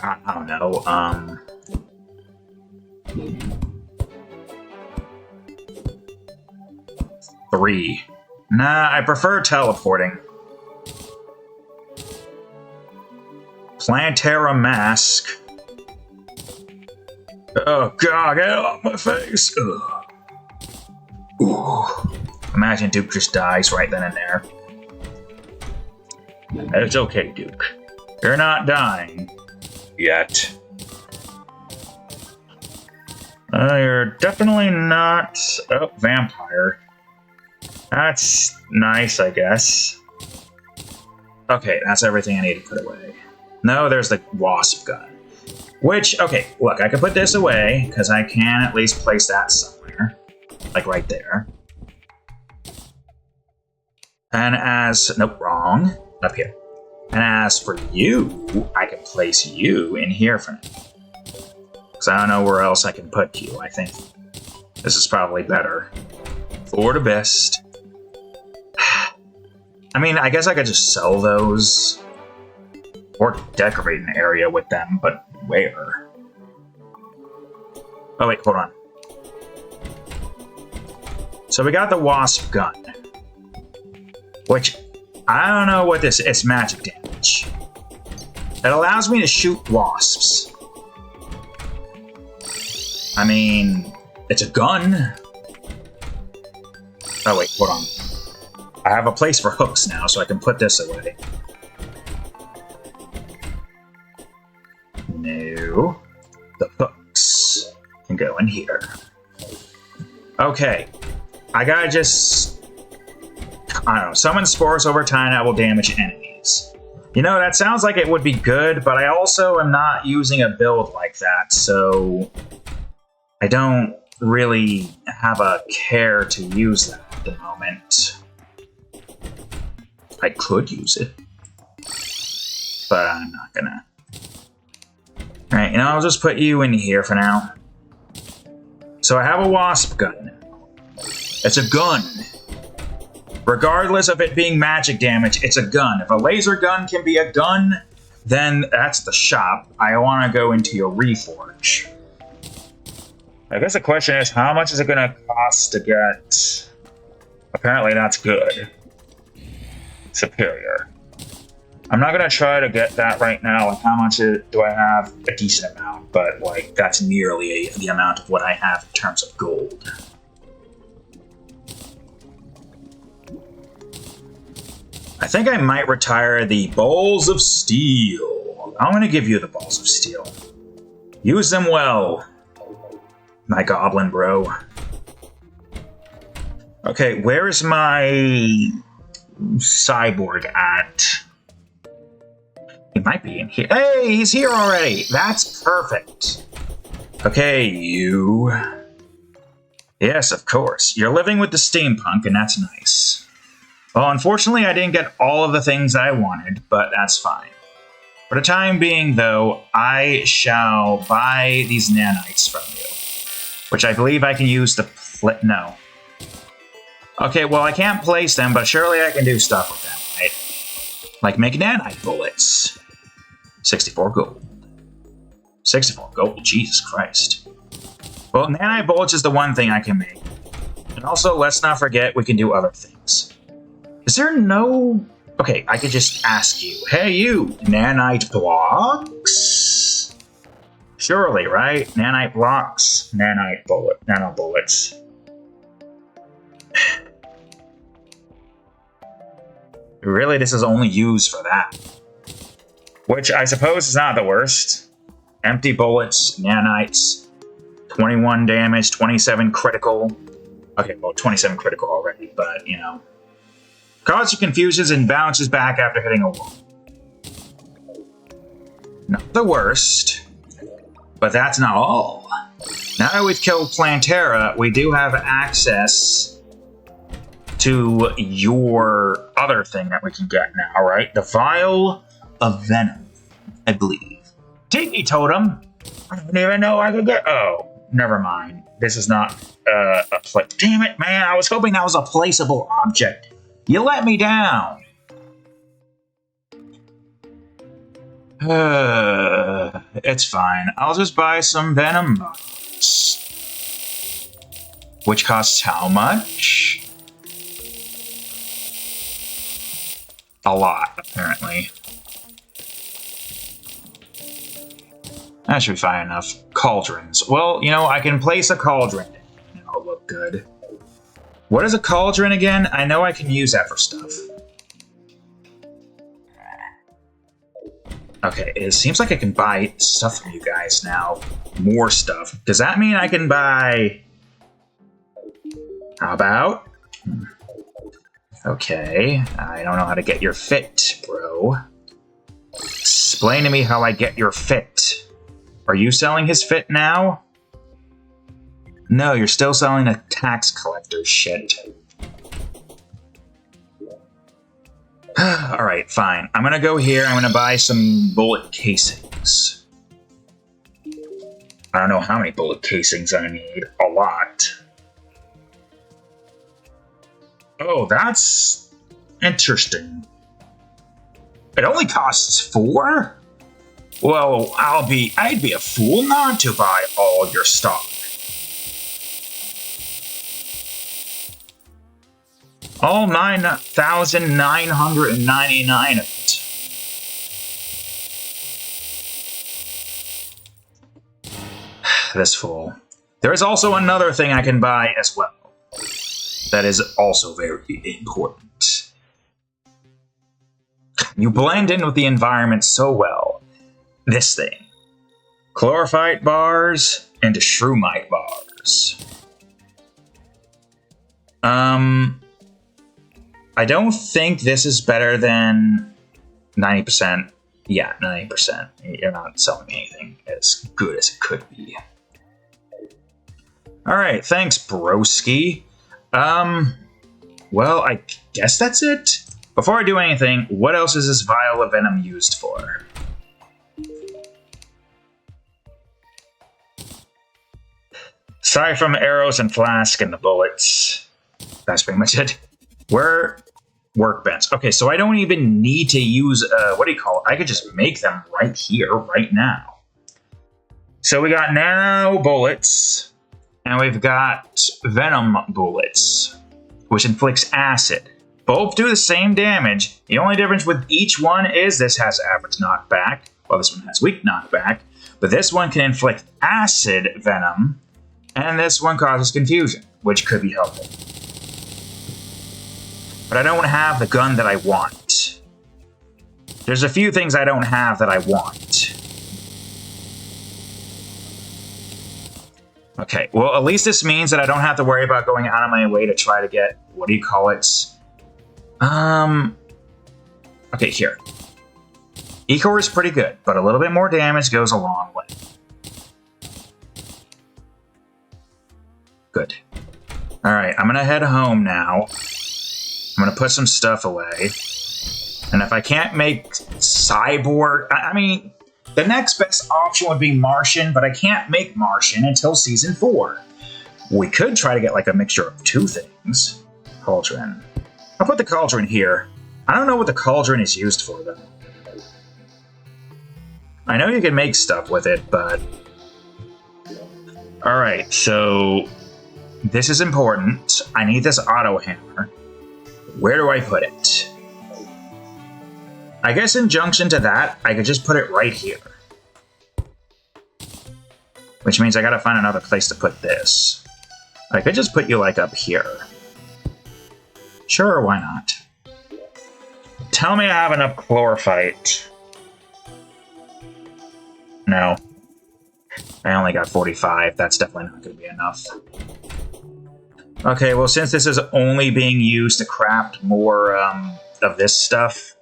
Speaker 1: God, I don't know. 3. Nah, I prefer teleporting. Plantera mask. Oh god, get off my face! Ugh. Ooh. Imagine Duke just dies right then and there. It's okay, Duke. You're not dying. Yet. You're definitely not... Oh, vampire. That's nice, I guess. Okay, that's everything I need to put away. No, there's the wasp gun. Which, okay, look, I can put this away, because I can at least place that somewhere. Like right there. And as... Nope, wrong. Up here. And as for you, I can place you in here for now. Because I don't know where else I can put you. I think this is probably better. For the best. I mean, I guess I could just sell those. Or decorate an area with them, but where? Oh wait, hold on. So we got the wasp gun. Which, I don't know what this is. It's magic damage. It allows me to shoot wasps. I mean, it's a gun. Oh wait, hold on. I have a place for hooks now, so I can put this away. No. The hooks can go in here. Okay. I gotta just... I don't know. Summon spores over time that will damage enemies. You know, that sounds like it would be good, but I also am not using a build like that, so... I don't really have a care to use that at the moment. I could use it, but I'm not gonna. Alright, you know, I'll just put you in here for now. So I have a wasp gun. It's a gun. Regardless of it being magic damage, it's a gun. If a laser gun can be a gun, then that's the shop. I want to go into your reforge. I guess the question is, how much is it going to cost to get... Apparently that's good. Superior. I'm not going to try to get that right now. Like, how much do I have? A decent amount, but like that's nearly the amount of what I have in terms of gold. I think I might retire the balls of steel. I'm going to give you the balls of steel. Use them well, my goblin bro. Okay, where is my cyborg at? He might be in here. Hey, he's here already. That's perfect. Okay, you. Yes, of course. You're living with the steampunk, and that's nice. Well, unfortunately, I didn't get all of the things I wanted, but that's fine. For the time being, though, I shall buy these nanites from you. Which I believe I can use to no. Okay, well, I can't place them, but surely I can do stuff with them, right? Like make nanite bullets. 64 gold. 64 gold, Jesus Christ. Well, nanite bullets is the one thing I can make. And also, let's not forget we can do other things. Is there no... Okay, I could just ask you. Hey, you! Nanite blocks? Surely, right? Nanite blocks, nanite nano bullets. Really, this is only used for that. Which I suppose is not the worst. Empty bullets, nanites, 21 damage, 27 critical. Okay, well, 27 critical already, but, you know. Causes confusions and bounces back after hitting a wall. Not the worst, but that's not all. Now that we've killed Plantera, we do have access to your other thing that we can get now, right? The Vial of Venom, I believe. Tiki Totem? I didn't even know I could get... Oh, never mind. This is not a place. Damn it, man. I was hoping that was a placeable object. You let me down. It's fine. I'll just buy some Venom bullets. Which costs how much? A lot, apparently. That should be fine enough. Cauldrons. Well, you know, I can place a cauldron and it'll look good. What is a cauldron again? I know I can use that for stuff. Okay, it seems like I can buy stuff from you guys now. More stuff. Does that mean I can buy... How about... Okay, I don't know how to get your fit, bro. Explain to me how I get your fit. Are you selling his fit now? No, you're still selling the tax collector shit. Alright, fine. I'm gonna go here, I'm gonna buy some bullet casings. I don't know how many bullet casings I need. A lot. Oh, that's interesting. It only costs 4? Well, I'd be a fool not to buy all your stock. All 9,999 of it. This fool. There is also another thing I can buy as well. That is also very important. You blend in with the environment so well. This thing. Chlorophyte bars and shroomite bars. I don't think this is better than 90%. Yeah, 90%. You're not selling me anything as good as it could be. Alright, thanks, broski. Well, I guess that's it. Before I do anything, what else is this vial of venom used for? Aside from arrows and flask and the bullets. That's pretty much it. Where? Workbench. Okay, so I don't even need to use, what do you call it? I could just make them right here, right now. So we got nano bullets, and we've got venom bullets, which inflicts acid. Both do the same damage. The only difference with each one is this has average knockback, while this one has weak knockback, but this one can inflict acid venom, and this one causes confusion, which could be helpful. But I don't have the gun that I want. There's a few things I don't have that I want. Okay, well, at least this means that I don't have to worry about going out of my way to try to get, what do you call it? Okay, here. Eco is pretty good, but a little bit more damage goes a long way. Good. Alright, I'm gonna head home now. I'm gonna put some stuff away. And if I can't make cyborg... I mean, the next best option would be Martian, but I can't make Martian until Season 4. We could try to get like a mixture of two things. Cauldron. I'll put the cauldron here. I don't know what the cauldron is used for, though. I know you can make stuff with it, but... Alright, so... This is important. I need this auto hammer. Where do I put it? I guess in junction to that, I could just put it right here. Which means I gotta find another place to put this. I could just put you, like, up here. Sure, why not? Tell me I have enough chlorophyte. No. I only got 45. That's definitely not gonna be enough. Okay, well, since this is only being used to craft more of this stuff,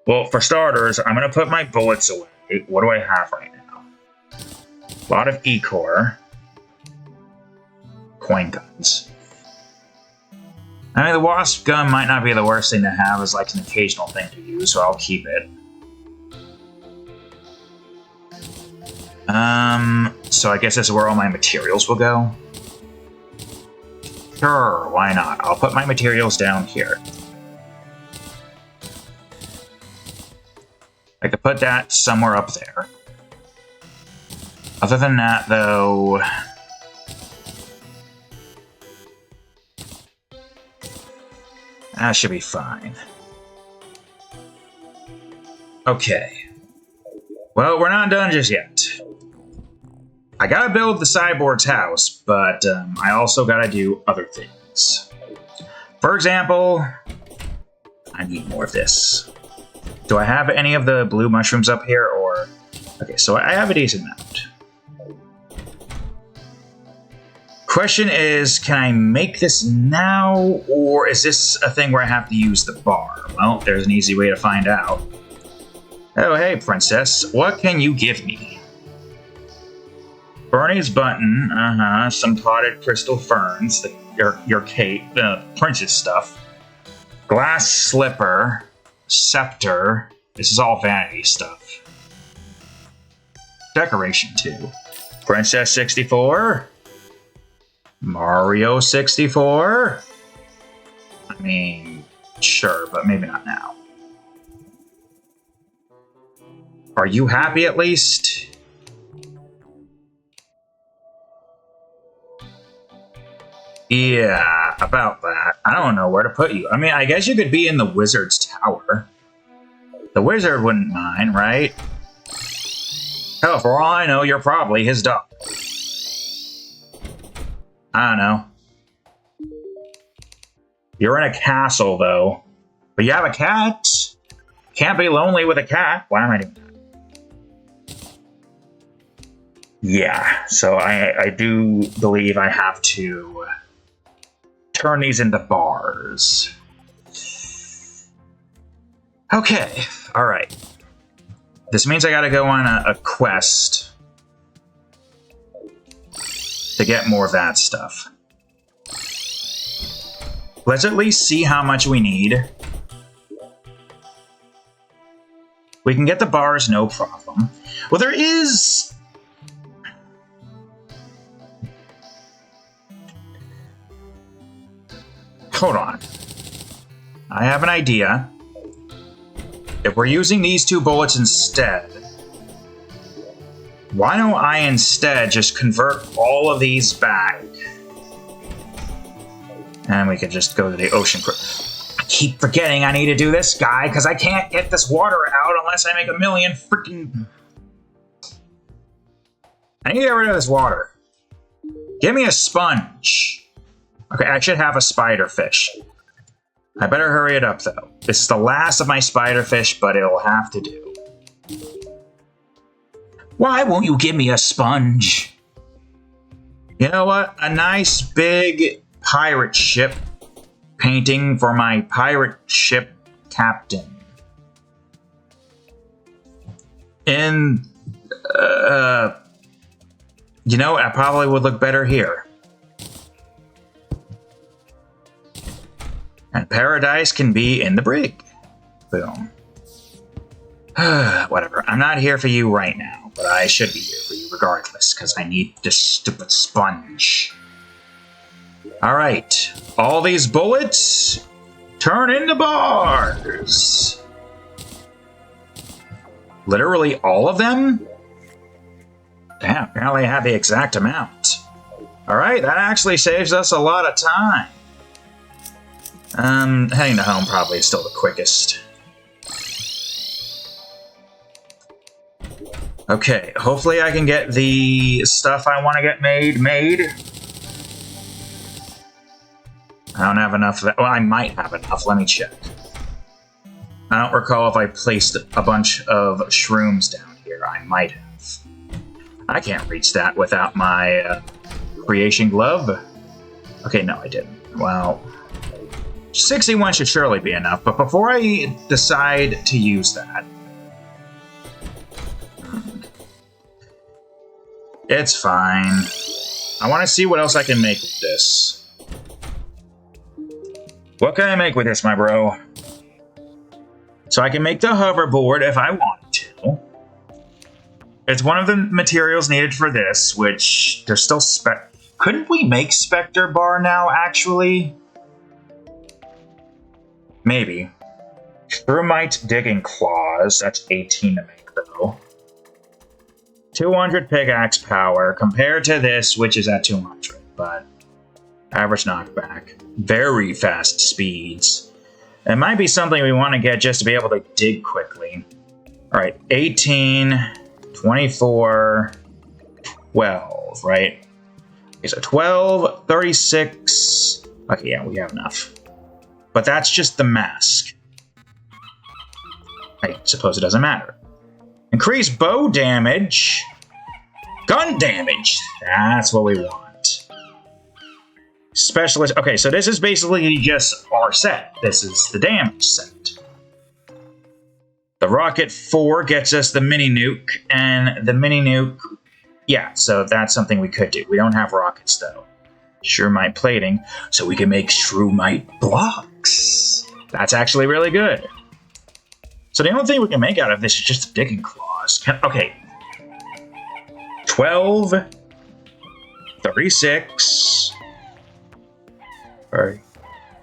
Speaker 1: well, for starters, I'm going to put my bullets away. What do I have right now? A lot of E-core. Coin guns. I mean, the wasp gun might not be the worst thing to have as like an occasional thing to use, so I'll keep it. So I guess this is where all my materials will go. Sure, why not? I'll put my materials down here. I could put that somewhere up there. Other than that, though... That should be fine. Okay. Well, we're not done just yet. I gotta build the cyborg's house, but I also gotta do other things. For example, I need more of this. Do I have any of the blue mushrooms up here, or... Okay, so I have a decent amount. Question is, can I make this now, or is this a thing where I have to use the bar? Well, there's an easy way to find out. Oh, hey, princess. What can you give me? Bernie's button, some potted crystal ferns, your cape, princess stuff. Glass slipper, scepter. This is all vanity stuff. Decoration, too. Princess 64. Mario 64? I mean, sure, but maybe not now. Are you happy at least? Yeah, about that. I don't know where to put you. I mean, I guess you could be in the wizard's tower. The wizard wouldn't mind, right? Hell, for all I know, you're probably his dog. I don't know. You're in a castle, though. But you have a cat. Can't be lonely with a cat. Why am I doing that? Yeah, so I do believe I have to turn these into bars. Okay, alright. This means I gotta go on a quest to get more of that stuff. Let's at least see how much we need. We can get the bars, no problem. Well, there is... Hold on. I have an idea. If we're using these 2 bullets instead, why don't I instead just convert all of these back? And we could just go to the ocean. I keep forgetting I need to do this guy because I can't get this water out unless I make a million freaking... I need to get rid of this water. Give me a sponge. Okay, I should have a spider fish. I better hurry it up, though. This is the last of my spider fish, but it'll have to do. Why won't you give me a sponge? You know what? A nice big pirate ship painting for my pirate ship captain. And, you know, I probably would look better here. And paradise can be in the brig. Boom. Whatever. I'm not here for you right now, but I should be here for you regardless, because I need this stupid sponge. Alright. All these bullets turn into bars. Literally all of them? Damn, apparently I have the exact amount. Alright, that actually saves us a lot of time. Heading to home probably is still the quickest. Okay, hopefully I can get the stuff I want to get made. I don't have enough of that. Well, I might have enough. Let me check. I don't recall if I placed a bunch of shrooms down here. I might have. I can't reach that without my creation glove. Okay, no, I didn't. Well, 61 should surely be enough, but before I decide to use that... It's fine. I want to see what else I can make with this. What can I make with this, my bro? So I can make the hoverboard if I want to. It's one of the materials needed for this, which there's still Couldn't we make Spectre Bar now, actually? Maybe. Shrumite Digging Claws. That's 18 to make, though. 200 pickaxe power compared to this, which is at 200, but average knockback. Very fast speeds. It might be something we want to get just to be able to dig quickly. Alright, 18, 24, 12, right? Okay, so 12, 36... Okay, yeah, we have enough. But that's just the mask. I suppose it doesn't matter. Increase bow damage. Gun damage. That's what we want. Specialist. Okay, so this is basically just our set. This is the damage set. The Rocket 4 gets us the mini nuke, and the mini nuke, yeah, so that's something we could do. We don't have rockets, though. Shroomite plating, so we can make Shroomite blocks. That's actually really good. So the only thing we can make out of this is just digging claws. Okay. 12, 36, or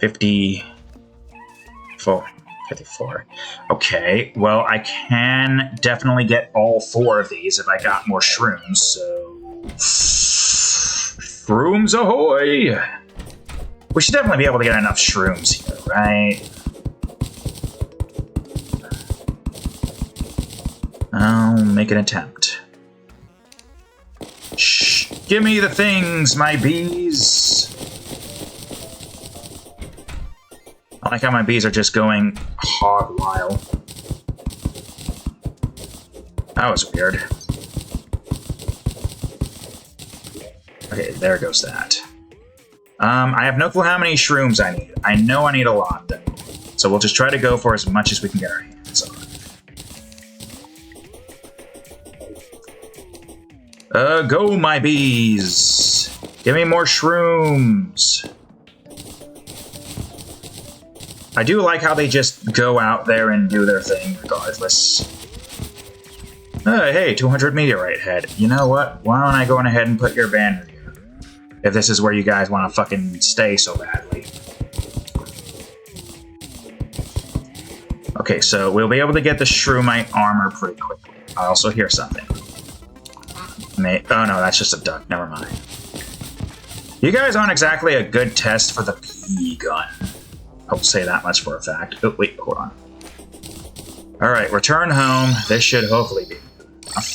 Speaker 1: 54. 54. Okay, well, I can definitely get all 4 of these if I got more shrooms, so... Shrooms ahoy! We should definitely be able to get enough shrooms here, right? I'll make an attempt. Shh! Give me the things, my bees! I like how my bees are just going hog wild. That was weird. Okay, there goes that. I have no clue how many shrooms I need. I know I need a lot, though. So we'll just try to go for as much as we can get our hands on. Go, my bees! Give me more shrooms! I do like how they just go out there and do their thing regardless. Hey, 200 meteorite head. You know what? Why don't I go on ahead and put your banner here? If this is where you guys want to fucking stay so badly. Okay, so we'll be able to get the Shroomite armor pretty quickly. I also hear something. Oh no, that's just a duck. Never mind. You guys aren't exactly a good test for the pea gun. I'll say that much for a fact. Oh, wait, hold on. Alright, return home. This should hopefully be enough.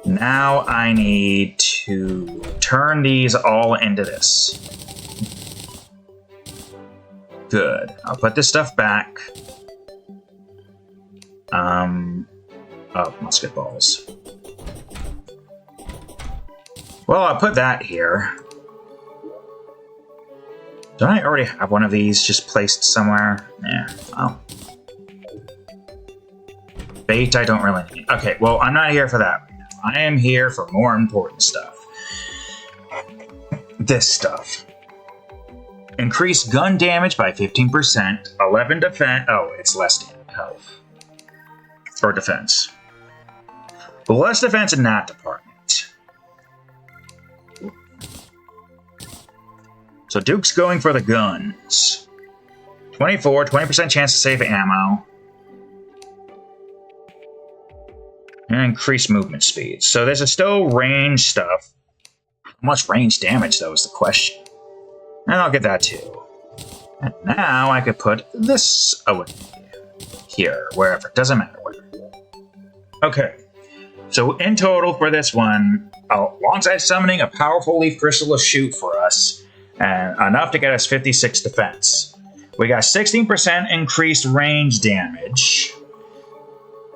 Speaker 1: Now I need to turn these all into this. Good. I'll put this stuff back. Oh, musket balls. Well, I'll put that here. Don't I already have one of these just placed somewhere? Yeah, oh. Bait I don't really need. Okay, well, I'm not here for that right now. I am here for more important stuff. This stuff. Increase gun damage by 15%, 11 defense. Oh, it's less health. Or defense. Less defense in that department. So Duke's going for the guns. 24, 20% chance to save ammo. And increase movement speed. So there's a still range stuff. How much range damage, though, is the question. And I'll get that, too. And now I could put this away. Here, wherever. Doesn't matter where. Okay. So in total for this one, alongside summoning a powerful leaf crystal to shoot for us, and enough to get us 56 defense. We got 16% increased range damage,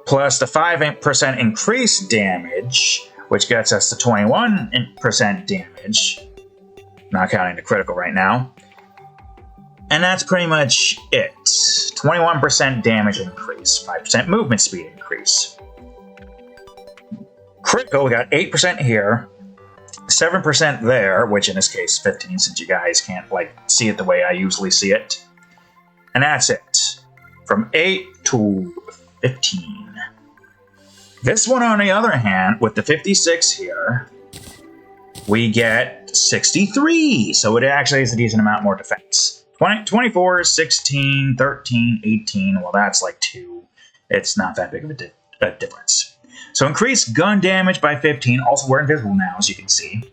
Speaker 1: plus the 5% increased damage, which gets us to 21% damage. Not counting the critical right now. And that's pretty much it. 21% damage increase, 5% movement speed increase. Critical, we got 8% here. 7% there, which in this case 15, since you guys can't see it the way I usually see it. And that's it. From 8 to 15. This one, on the other hand, with the 56 here, we get 63. So it actually is a decent amount more defense. 24, 16, 13, 18. Well, that's like 2. It's not that big of a difference. So increase gun damage by 15. Also, we're invisible now, as you can see.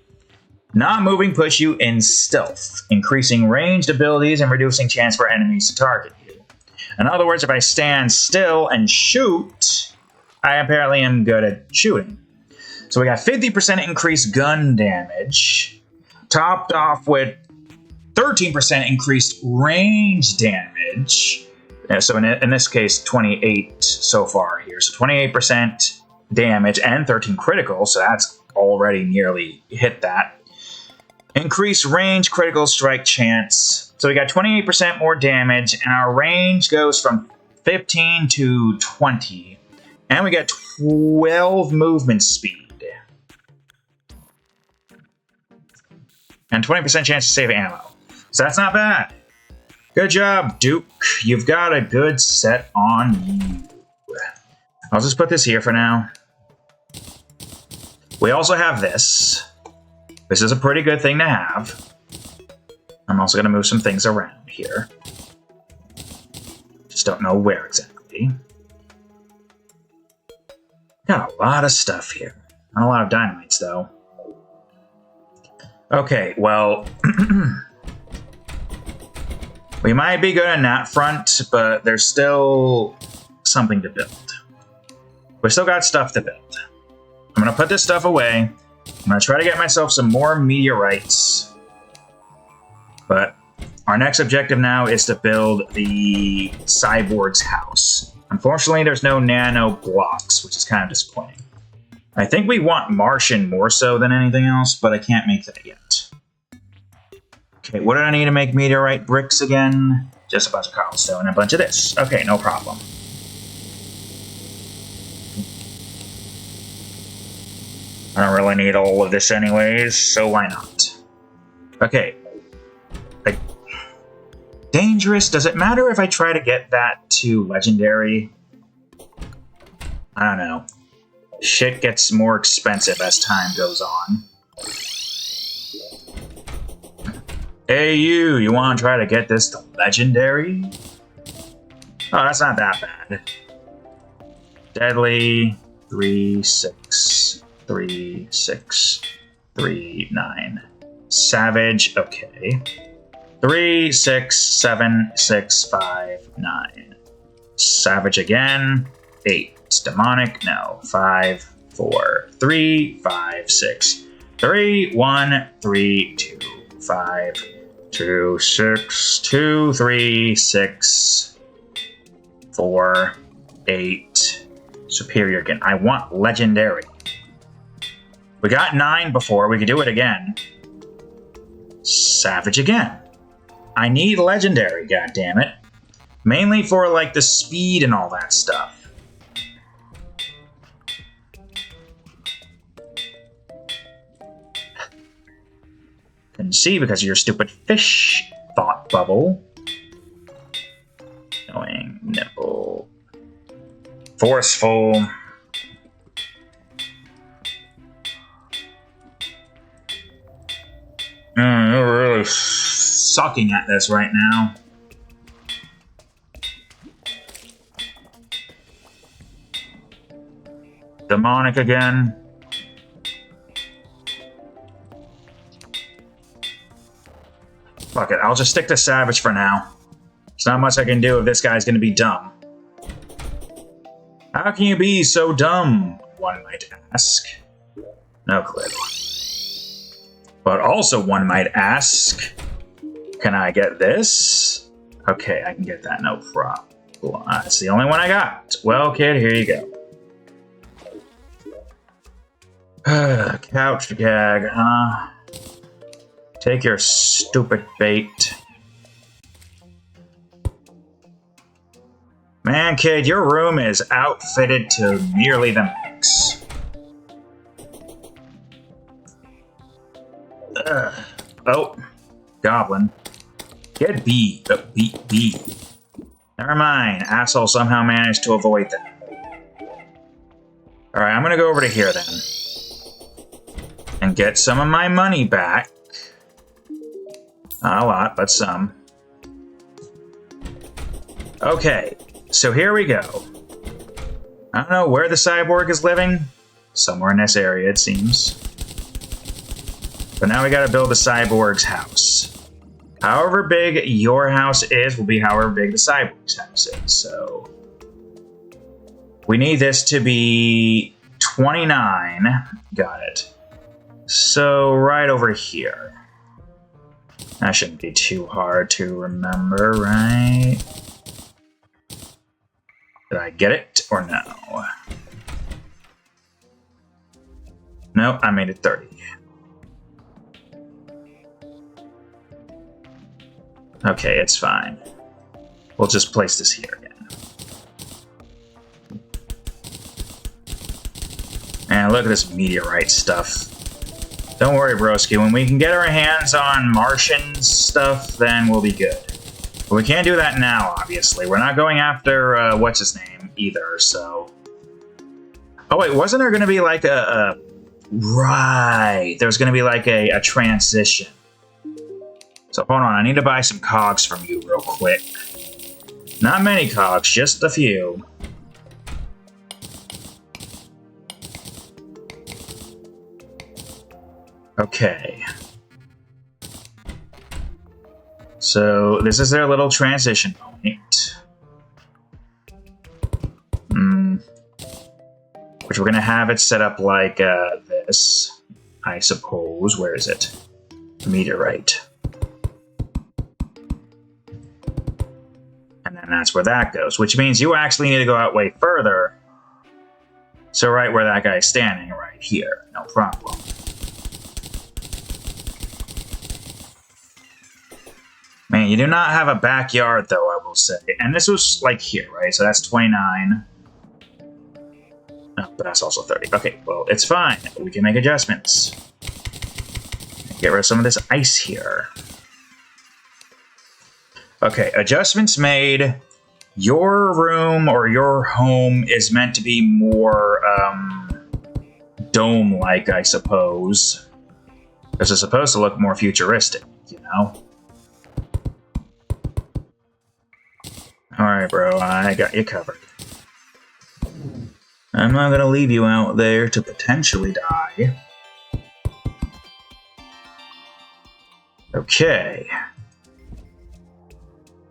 Speaker 1: Not moving puts you in stealth, increasing ranged abilities and reducing chance for enemies to target you. In other words, if I stand still and shoot, I apparently am good at shooting. So we got 50% increased gun damage, topped off with 13% increased range damage. So in this case, 28 so far here. So 28% damage and 13 critical, so that's already nearly hit that. Increase range, critical strike chance. So we got 28% more damage, and our range goes from 15 to 20. And we got 12 movement speed. And 20% chance to save ammo. So that's not bad. Good job, Duke. You've got a good set on you. I'll just put this here for now. We also have this. This is a pretty good thing to have. I'm also going to move some things around here. Just don't know where exactly. Got a lot of stuff here. Not a lot of dynamites, though. Okay, well... we might be good on that front, but there's still something to build. We still got stuff to build. I'm going to put this stuff away. I'm going to try to get myself some more meteorites. But our next objective now is to build the cyborg's house. Unfortunately, there's no nano blocks, which is kind of disappointing. I think we want Martian more so than anything else, but I can't make that yet. Okay, what do I need to make meteorite bricks again? Just a bunch of cobblestone and a bunch of this. Okay, no problem. I don't really need all of this anyways, so why not? Okay. Dangerous? Does it matter if I try to get that to legendary? I don't know. Shit gets more expensive as time goes on. Hey you want to try to get this to legendary? Oh, that's not that bad. Deadly, 3, 6, 3, 6, 3, 9. Savage, okay. 3, 6, 7, 6, 5, 9. Savage again. 8. Demonic, no. 5, 4, 3, 5, 6. 3, 1, 3, 2, 5, 2, 6, 2, 3, 6, 4, 8. Superior again. I want legendary. We got 9 before. We could do it again. Savage again. I need legendary, goddammit. Mainly for, like, the speed and all that stuff. Couldn't see because of your stupid fish thought bubble. Annoying nipple. Forceful. You're really sucking at this right now. Demonic again. Fuck it, I'll just stick to Savage for now. There's not much I can do if this guy's gonna be dumb. How can you be so dumb, one might ask? No clue. But also one might ask, can I get this? Okay, I can get that, no problem. That's the only one I got. Well, kid, here you go. Couch gag, huh? Take your stupid bait. Man, kid, your room is outfitted to nearly the max. Oh, goblin. Get B. B. Never mind. Asshole somehow managed to avoid that. Alright, I'm gonna go over to here then. And get some of my money back. Not a lot, but some. Okay, so here we go. I don't know where the cyborg is living. Somewhere in this area, it seems. But now we gotta build the cyborg's house. However big your house is will be however big the cyborg's house is, so... we need this to be 29. Got it. So, right over here. That shouldn't be too hard to remember, right? Did I get it or no? No, I made it 30. Okay, it's fine. We'll just place this here again. And look at this meteorite stuff. Don't worry, broski. When we can get our hands on Martian stuff, then we'll be good. But we can't do that now, obviously. We're not going after, what's his name, either, so... Oh, wait, wasn't there going to be like a... Right, there was going to be like a transition. So hold on, I need to buy some cogs from you real quick. Not many cogs, just a few. Okay. So this is their little transition point. Which we're going to have it set up like this, I suppose. Where is it? Meteorite. And then that's where that goes, which means you actually need to go out way further. So right where that guy's standing, right here. No problem. Man, you do not have a backyard, though, I will say. And this was, like, here, right? So that's 29. Oh, but that's also 30. Okay, well, it's fine. We can make adjustments. Get rid of some of this ice here. Okay, adjustments made. Your room or your home is meant to be more, dome-like, I suppose. Because it's supposed to look more futuristic, you know? Alright, bro, I got you covered. I'm not gonna leave you out there to potentially die. Okay.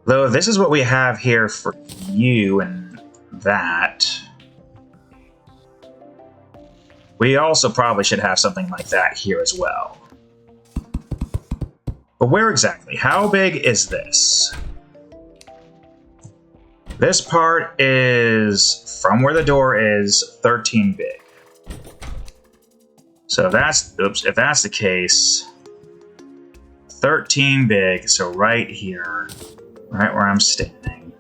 Speaker 1: Though this is what we have here for you and that. We also probably should have something like that here as well. But where exactly? How big is this? This part is, from where the door is, 13 big. So if that's the case, 13 big, so right here, right where I'm standing.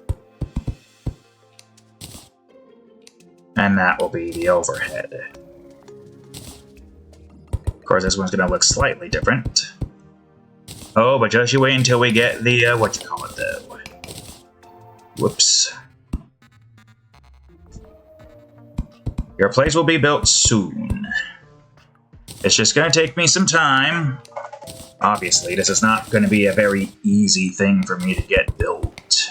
Speaker 1: And that will be the overhead. Of course, this one's gonna look slightly different. Oh, but just you wait until we get the, whoops. Your place will be built soon. It's just gonna take me some time. Obviously, this is not gonna be a very easy thing for me to get built.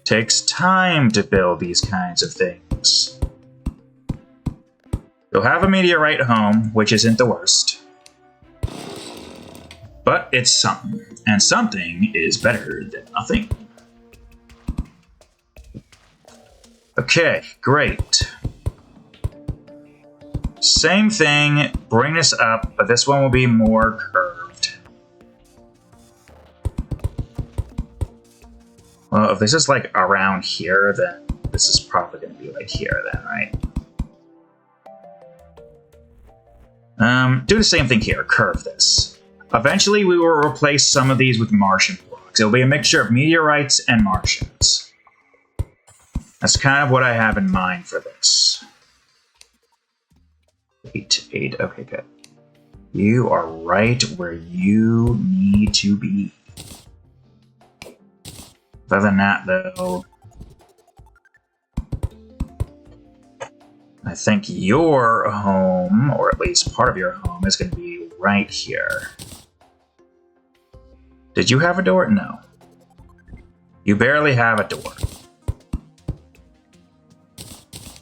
Speaker 1: Takes time to build these kinds of things. You'll have a meteorite home, which isn't the worst. But it's something, and something is better than nothing. Okay, great. Same thing, bring this up, but this one will be more curved. Well, if this is like around here, then this is probably going to be like here then, right? Do the same thing here, curve this. Eventually, we will replace some of these with Martian blocks. It'll be a mixture of meteorites and Martians. That's kind of what I have in mind for this. 8, okay, good. You are right where you need to be. Other than that, though, I think your home, or at least part of your home, is going to be right here. Did you have a door? No. You barely have a door.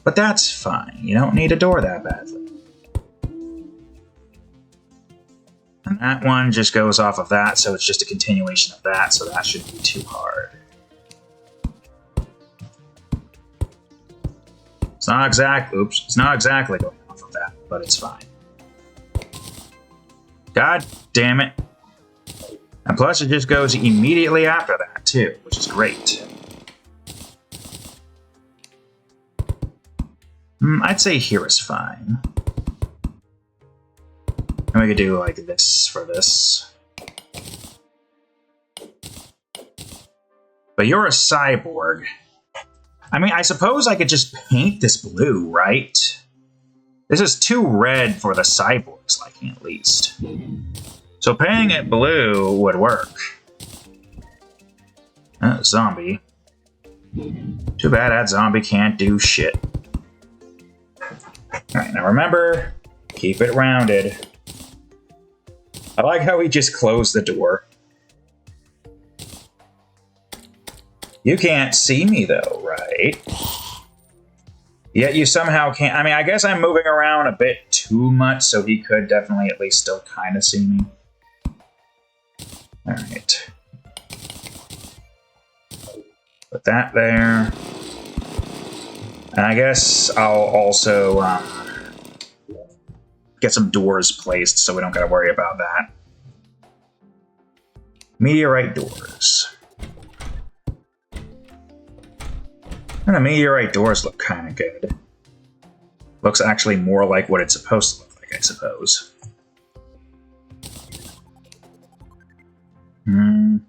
Speaker 1: But that's fine. You don't need a door that badly. And that one just goes off of that, so it's just a continuation of that, so that shouldn't be too hard. It's not exactly going off of that, but it's fine. God damn it. And plus it just goes immediately after that, too, which is great. I'd say here is fine. And we could do like this for this. But you're a cyborg. I mean, I suppose I could just paint this blue, right? This is too red for the cyborg's liking, at least. So painting it blue would work. Zombie. Too bad that zombie can't do shit. Alright, now remember, keep it rounded. I like how he just closed the door. You can't see me though, right? Yet you somehow can't. I mean, I guess I'm moving around a bit too much, so he could definitely at least still kind of see me. Alright. Put that there. And I guess I'll also get some doors placed so we don't gotta worry about that. Meteorite doors. And the meteorite doors look kind of good. Looks actually more like what it's supposed to look like, I suppose. How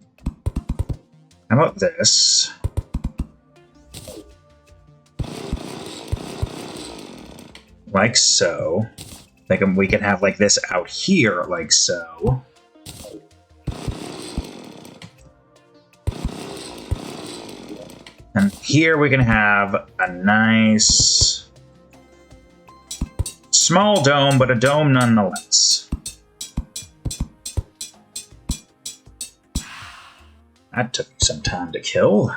Speaker 1: about this? Like so. Like we can have like this out here, like so. And here we can have a nice small dome, but a dome nonetheless. That took some time to kill,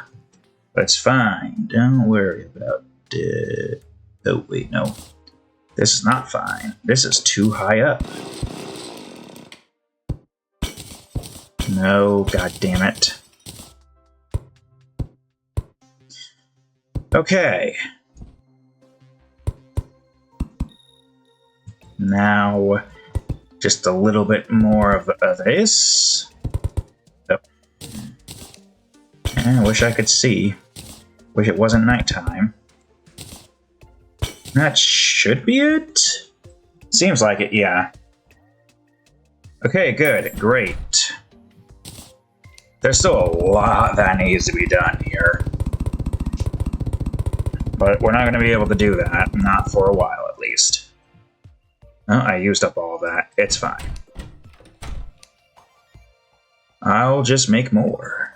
Speaker 1: but it's fine. Don't worry about it. Oh, wait, no. This is not fine. This is too high up. No, god damn it. Okay. Now, just a little bit more of this. Oh. I wish I could see. Wish it wasn't nighttime. That should be it? Seems like it, yeah. Okay, good. Great. There's still a lot that needs to be done here. But we're not going to be able to do that. Not for a while, at least. Oh, I used up all of that. It's fine. I'll just make more.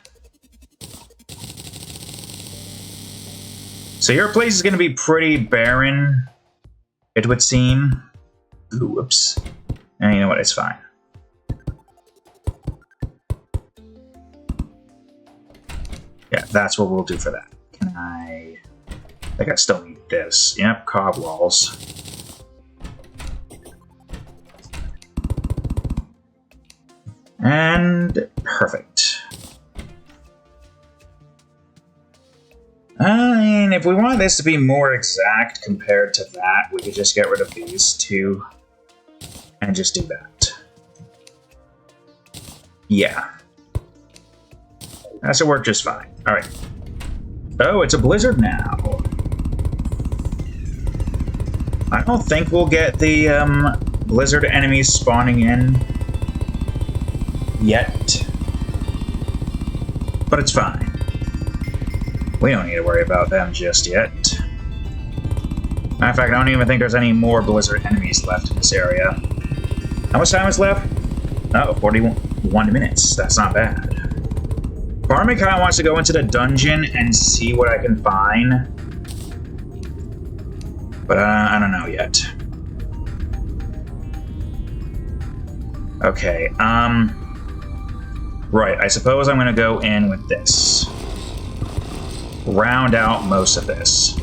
Speaker 1: So your place is going to be pretty barren, it would seem. Ooh, whoops. And you know what? It's fine. Yeah, that's what we'll do for that. Can I think I still need this. Yep, cog walls. And perfect. I mean, if we want this to be more exact compared to that, we could just get rid of these two and just do that. Yeah. That should work just fine. Alright. Oh, it's a blizzard now. I don't think we'll get the blizzard enemies spawning in yet. But it's fine. We don't need to worry about them just yet. Matter of fact, I don't even think there's any more blizzard enemies left in this area. How much time is left? Oh, 41 minutes. That's not bad. Part of me kind of wants to go into the dungeon and see what I can find. But I don't know yet. Okay, right, I suppose I'm gonna go in with this. Round out most of this.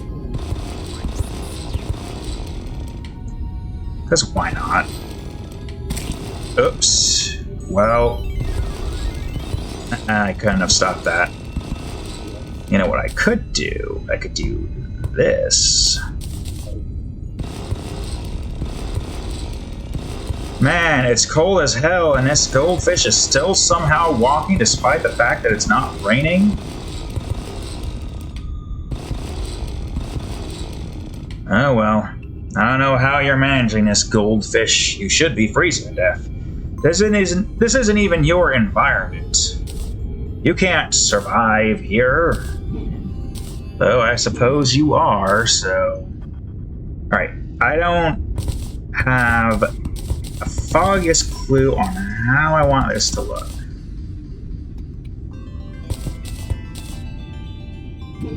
Speaker 1: Because why not? Oops. Well, I couldn't have stopped that. You know what I could do? I could do this. Man, it's cold as hell, and this goldfish is still somehow walking despite the fact that it's not raining. Oh well. I don't know how you're managing this goldfish. You should be freezing to death. This isn't even your environment. You can't survive here. Though I suppose you are, so... Alright, I don't have a foggiest clue on how I want this to look.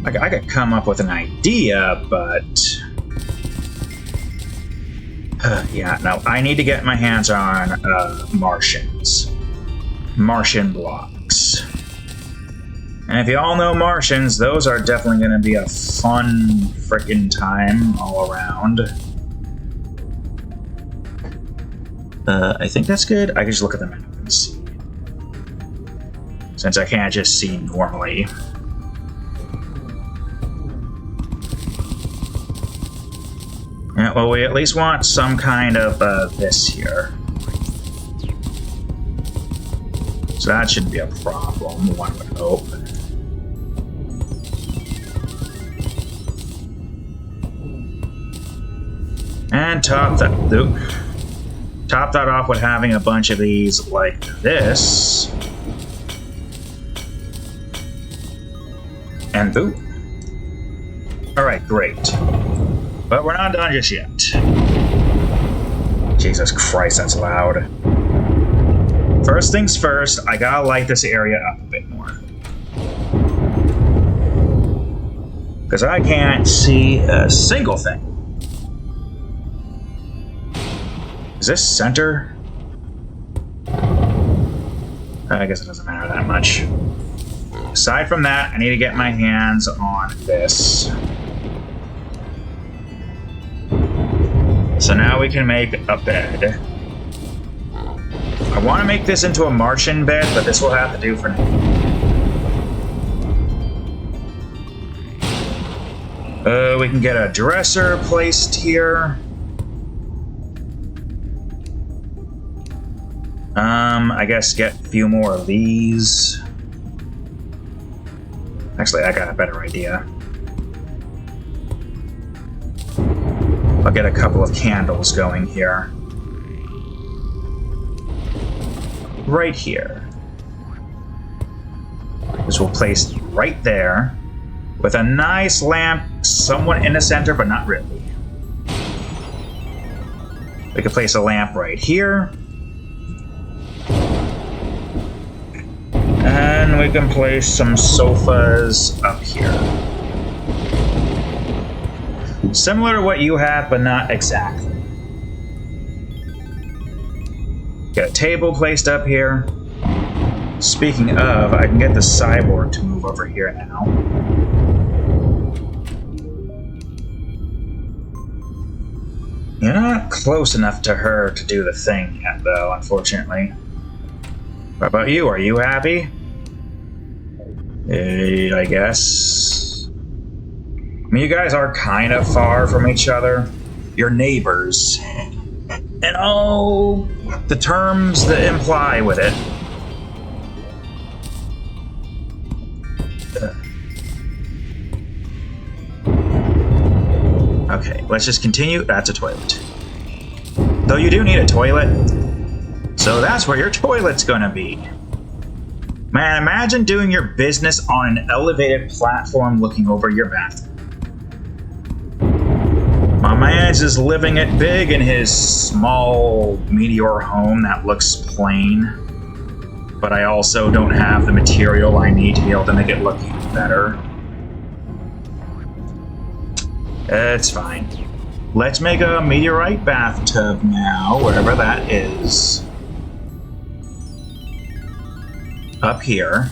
Speaker 1: Like, I could come up with an idea, but... yeah, no, I need to get my hands on Martians. Martian blocks. And if you all know Martians, those are definitely going to be a fun frickin' time all around. I think that's good. I can just look at the map and see. Since I can't just see normally. Yeah, well, we at least want some kind of this here. So that shouldn't be a problem, one would hope. And top that off with having a bunch of these like this. And boom. Alright, great. But we're not done just yet. Jesus Christ, that's loud. First things first, I gotta light this area up a bit more. Because I can't see a single thing. Is this center? I guess it doesn't matter that much. Aside from that, I need to get my hands on this. So now we can make a bed. I want to make this into a Martian bed, but this will have to do for now. We can get a dresser placed here. I guess get a few more of these. Actually, I got a better idea. I'll get a couple of candles going here. Right here. This will place right there, with a nice lamp somewhat in the center, but not really. We could place a lamp right here. And we can place some sofas up here. Similar to what you have, but not exactly. Got a table placed up here. Speaking of, I can get the cyborg to move over here now. You're not close enough to her to do the thing yet, though, unfortunately. What about you? Are you happy? I guess. I mean, you guys are kind of far from each other. You're neighbors. And all the terms that imply with it. Okay, let's just continue. That's a toilet. Though you do need a toilet. So that's where your toilet's gonna be. Man, imagine doing your business on an elevated platform looking over your bathroom. My man's is living it big in his small meteor home that looks plain. But I also don't have the material I need to be able to make it look even better. It's fine. Let's make a meteorite bathtub now, wherever that is. Up here.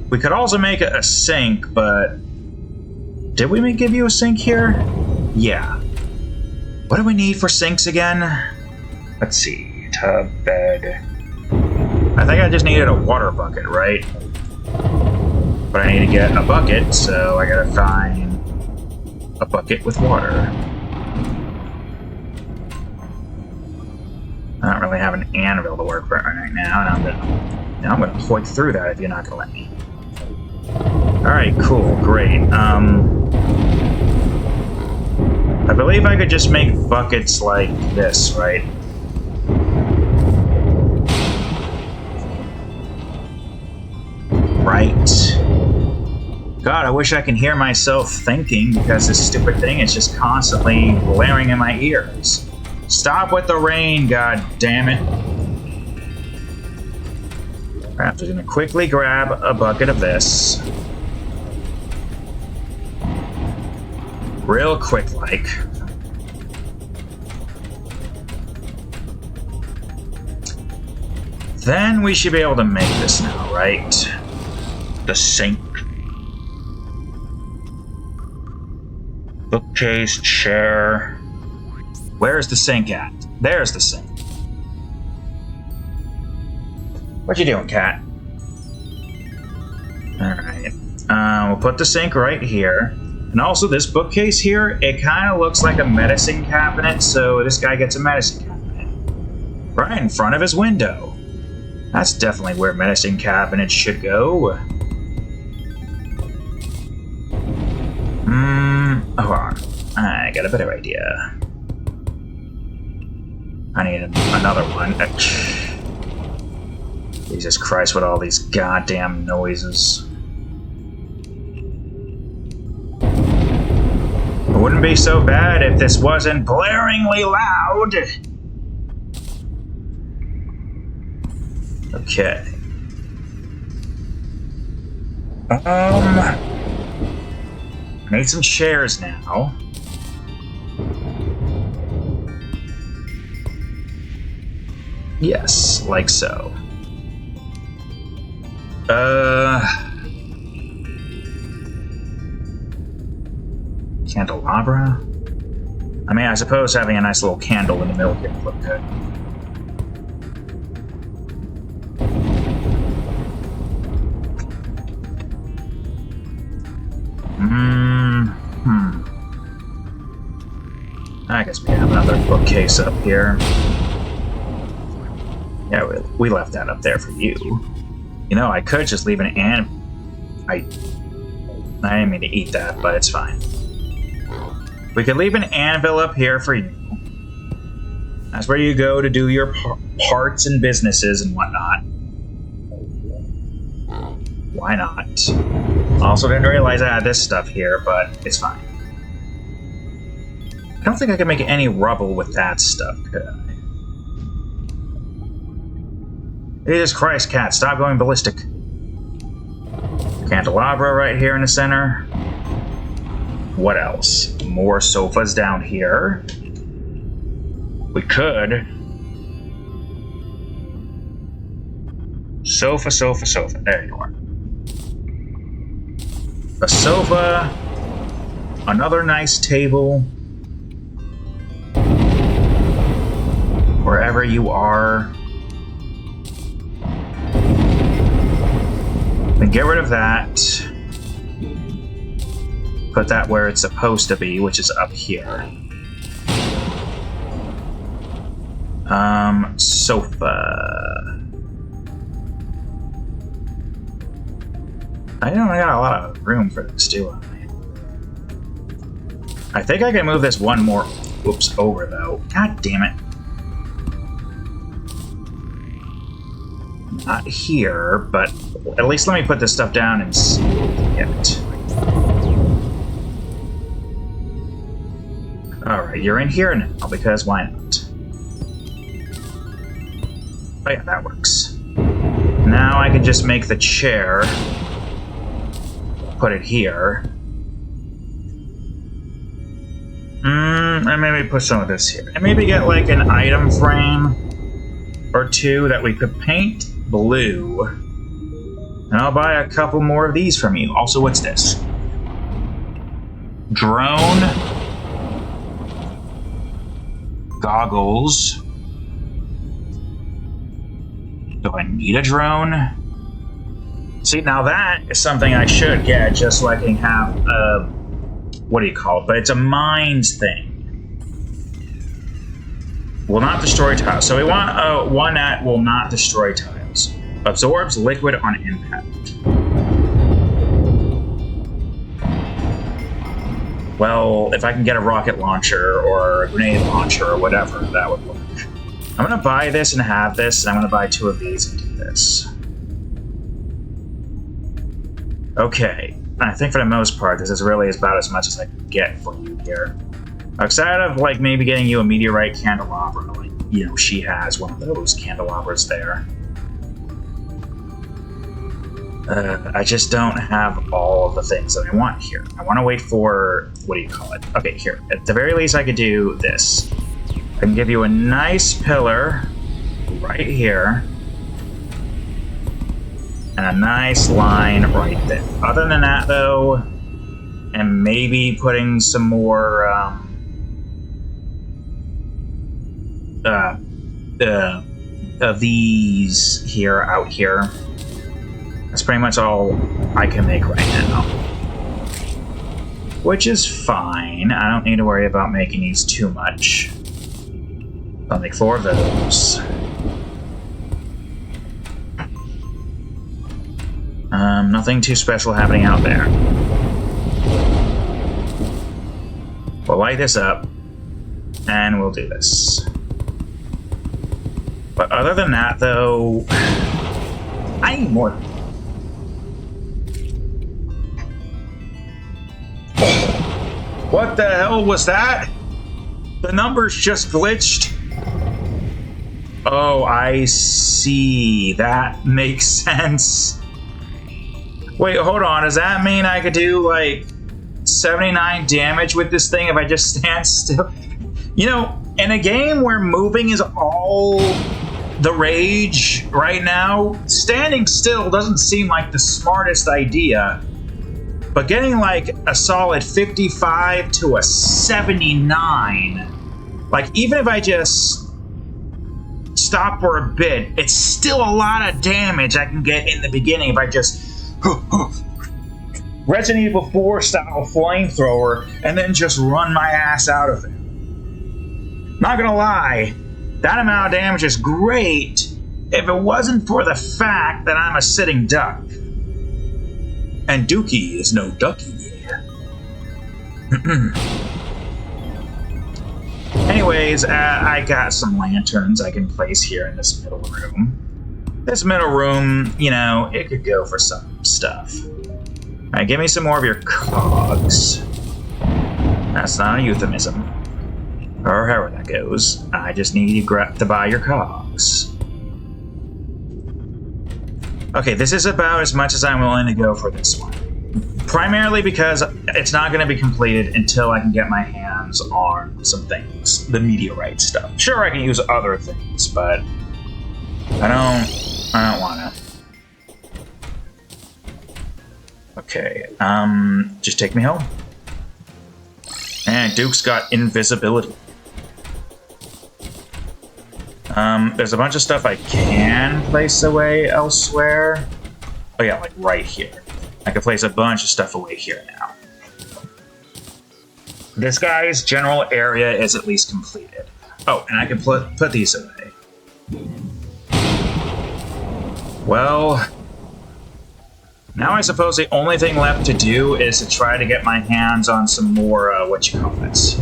Speaker 1: We could also make a sink, but... Did we give you a sink here? Yeah. What do we need for sinks again? Let's see. Tub, bed... I think I just needed a water bucket, right? But I need to get a bucket, so I gotta find a bucket with water. I don't really have an anvil to work with right now, and I'm gonna poke through that if you're not gonna let me. Alright, cool, great. I believe I could just make buckets like this, right? God, I wish I can hear myself thinking because this stupid thing is just constantly blaring in my ears. Stop with the rain, god damn it. I'm just gonna quickly grab a bucket of this. Real quick like. Then we should be able to make this now, right? The sink. Bookcase, chair. Where's the sink at? There's the sink. What you doing, cat? Alright. We'll put the sink right here. And also this bookcase here, it kind of looks like a medicine cabinet, so this guy gets a medicine cabinet. Right in front of his window. That's definitely where medicine cabinets should go. Hold on. I got a better idea. I need another one. Jesus Christ, with all these goddamn noises. It wouldn't be so bad if this wasn't blaringly loud. Okay. I need some chairs now. Yes, like so. Candelabra? I mean, I suppose having a nice little candle in the middle here would look good. I guess we have another bookcase up here. Yeah, we left that up there for you. You know, I could just leave an I didn't mean to eat that, but it's fine. We could leave an anvil up here for you. That's where you go to do your parts and businesses and whatnot. Why not? Also didn't realize I had this stuff here, but it's fine. I don't think I can make any rubble with that stuff, could I? Jesus Christ, cat, stop going ballistic. Candelabra right here in the center. What else? More sofas down here. We could. Sofa, sofa, sofa. There you are. A sofa. Another nice table. Wherever you are. Then get rid of that. Put that where it's supposed to be, which is up here. Sofa. I don't got a lot of room for this, do I? I think I can move this one more, whoops, over though. God damn it. Not here, but at least let me put this stuff down and see what we can get. Alright, you're in here now, because why not? Oh yeah, that works. Now I can just make the chair, put it here. And maybe put some of this here. And maybe get like an item frame or two that we could paint blue. And I'll buy a couple more of these from you. Also, what's this? Drone. Goggles. Do I need a drone? See, now that is something I should get just so I can have a, what do you call it? But it's a mines thing. Will not destroy tiles. So we want one that will not destroy tiles. Absorbs liquid on impact. Well, if I can get a rocket launcher or a grenade launcher or whatever, that would work. I'm gonna buy this and have this, and I'm gonna buy 2 of these and do this. Okay. I think for the most part, this is really about as much as I can get for you here. Outside of, like, maybe getting you a meteorite candelabra, like, you know, she has one of those candelabras there. I just don't have all of the things that I want here. I want to wait for, what do you call it? Okay, here. At the very least, I could do this. I can give you a nice pillar right here. And a nice line right there. Other than that, though, and maybe putting some more of these here out here. That's pretty much all I can make right now. Which is fine. I don't need to worry about making these too much. I'll make 4 of those. Nothing too special happening out there. We'll light this up, and we'll do this. But other than that, though, I need more. What the hell was that? The numbers just glitched. Oh, I see. That makes sense. Wait, hold on. Does that mean I could do, like, 79 damage with this thing if I just stand still? You know, in a game where moving is all the rage right now, standing still doesn't seem like the smartest idea. But getting, like, a solid 55 to a 79, like, even if I just stop for a bit, it's still a lot of damage I can get in the beginning if I just Resident Evil 4 style flamethrower and then just run my ass out of it. Not gonna lie, that amount of damage is great if it wasn't for the fact that I'm a sitting duck. And Dookie is no ducky. Anyways, I got some lanterns I can place here in this middle room. This middle room, you know, it could go for some stuff. Alright, give me some more of your cogs. That's not a euphemism. Or however that goes. I just need you to buy your cogs. Okay, this is about as much as I'm willing to go for this one. Primarily because it's not going to be completed until I can get my hands on some things. The meteorite stuff. Sure, I can use other things, but I don't want to. Okay, just take me home. And Duke's got invisibility. There's a bunch of stuff I can place away elsewhere. Oh yeah, like right here. I can place a bunch of stuff away here now. This guy's general area is at least completed. Oh, and I can put these away. Well, now I suppose the only thing left to do is to try to get my hands on some more, whatchamacallits.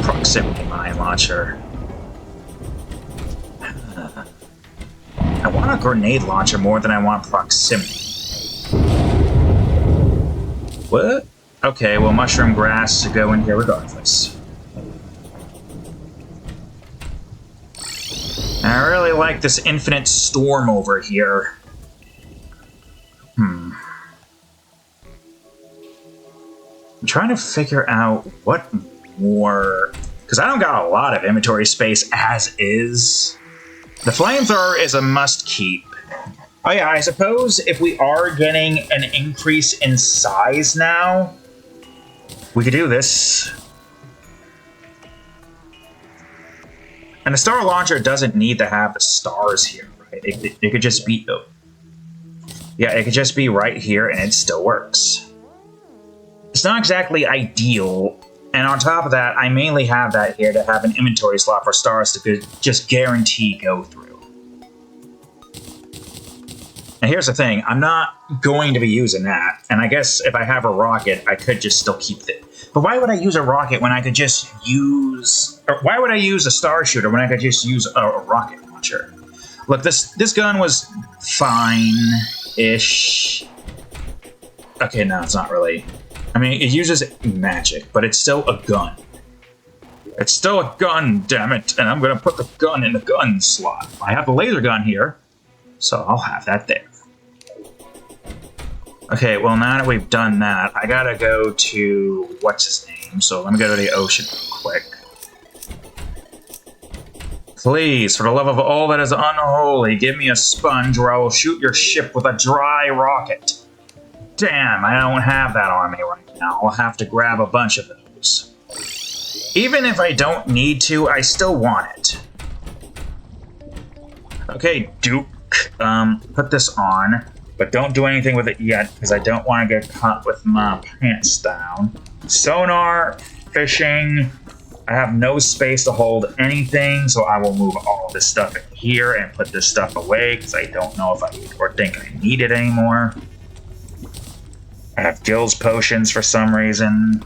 Speaker 1: Proximity mine launcher. I want a grenade launcher more than I want proximity. What? Okay, well, mushroom grass to go in here regardless. I really like this infinite storm over here. I'm trying to figure out what more... Because I don't got a lot of inventory space as is. The flamethrower is a must-keep. Oh yeah, I suppose if we are getting an increase in size now, we could do this. And the star launcher doesn't need to have the stars here, right? It could just be... Oh. Yeah, it could just be right here and it still works. It's not exactly ideal, and on top of that, I mainly have that here to have an inventory slot for stars to just guarantee go through. And here's the thing, I'm not going to be using that, and I guess if I have a rocket, I could just still keep it. But why would I use a rocket when I could just use... Or why would I use a star shooter when I could just use a rocket launcher? Look, this gun was fine-ish. Okay, no, it's not really. I mean, it uses magic, but it's still a gun. It's still a gun, damn it! And I'm gonna put the gun in the gun slot. I have the laser gun here, so I'll have that there. Okay, well, now that we've done that, I gotta go to what's his name. So let me go to the ocean real quick. Please, for the love of all that is unholy, give me a sponge or I will shoot your ship with a dry rocket. Damn, I don't have that on me right now. I'll have to grab a bunch of those. Even if I don't need to, I still want it. Okay, Duke, put this on, but don't do anything with it yet, because I don't want to get caught with my pants down. Sonar, fishing. I have no space to hold anything, so I will move all this stuff in here and put this stuff away, because I don't know if I or think I need it anymore. I have Gil's potions for some reason.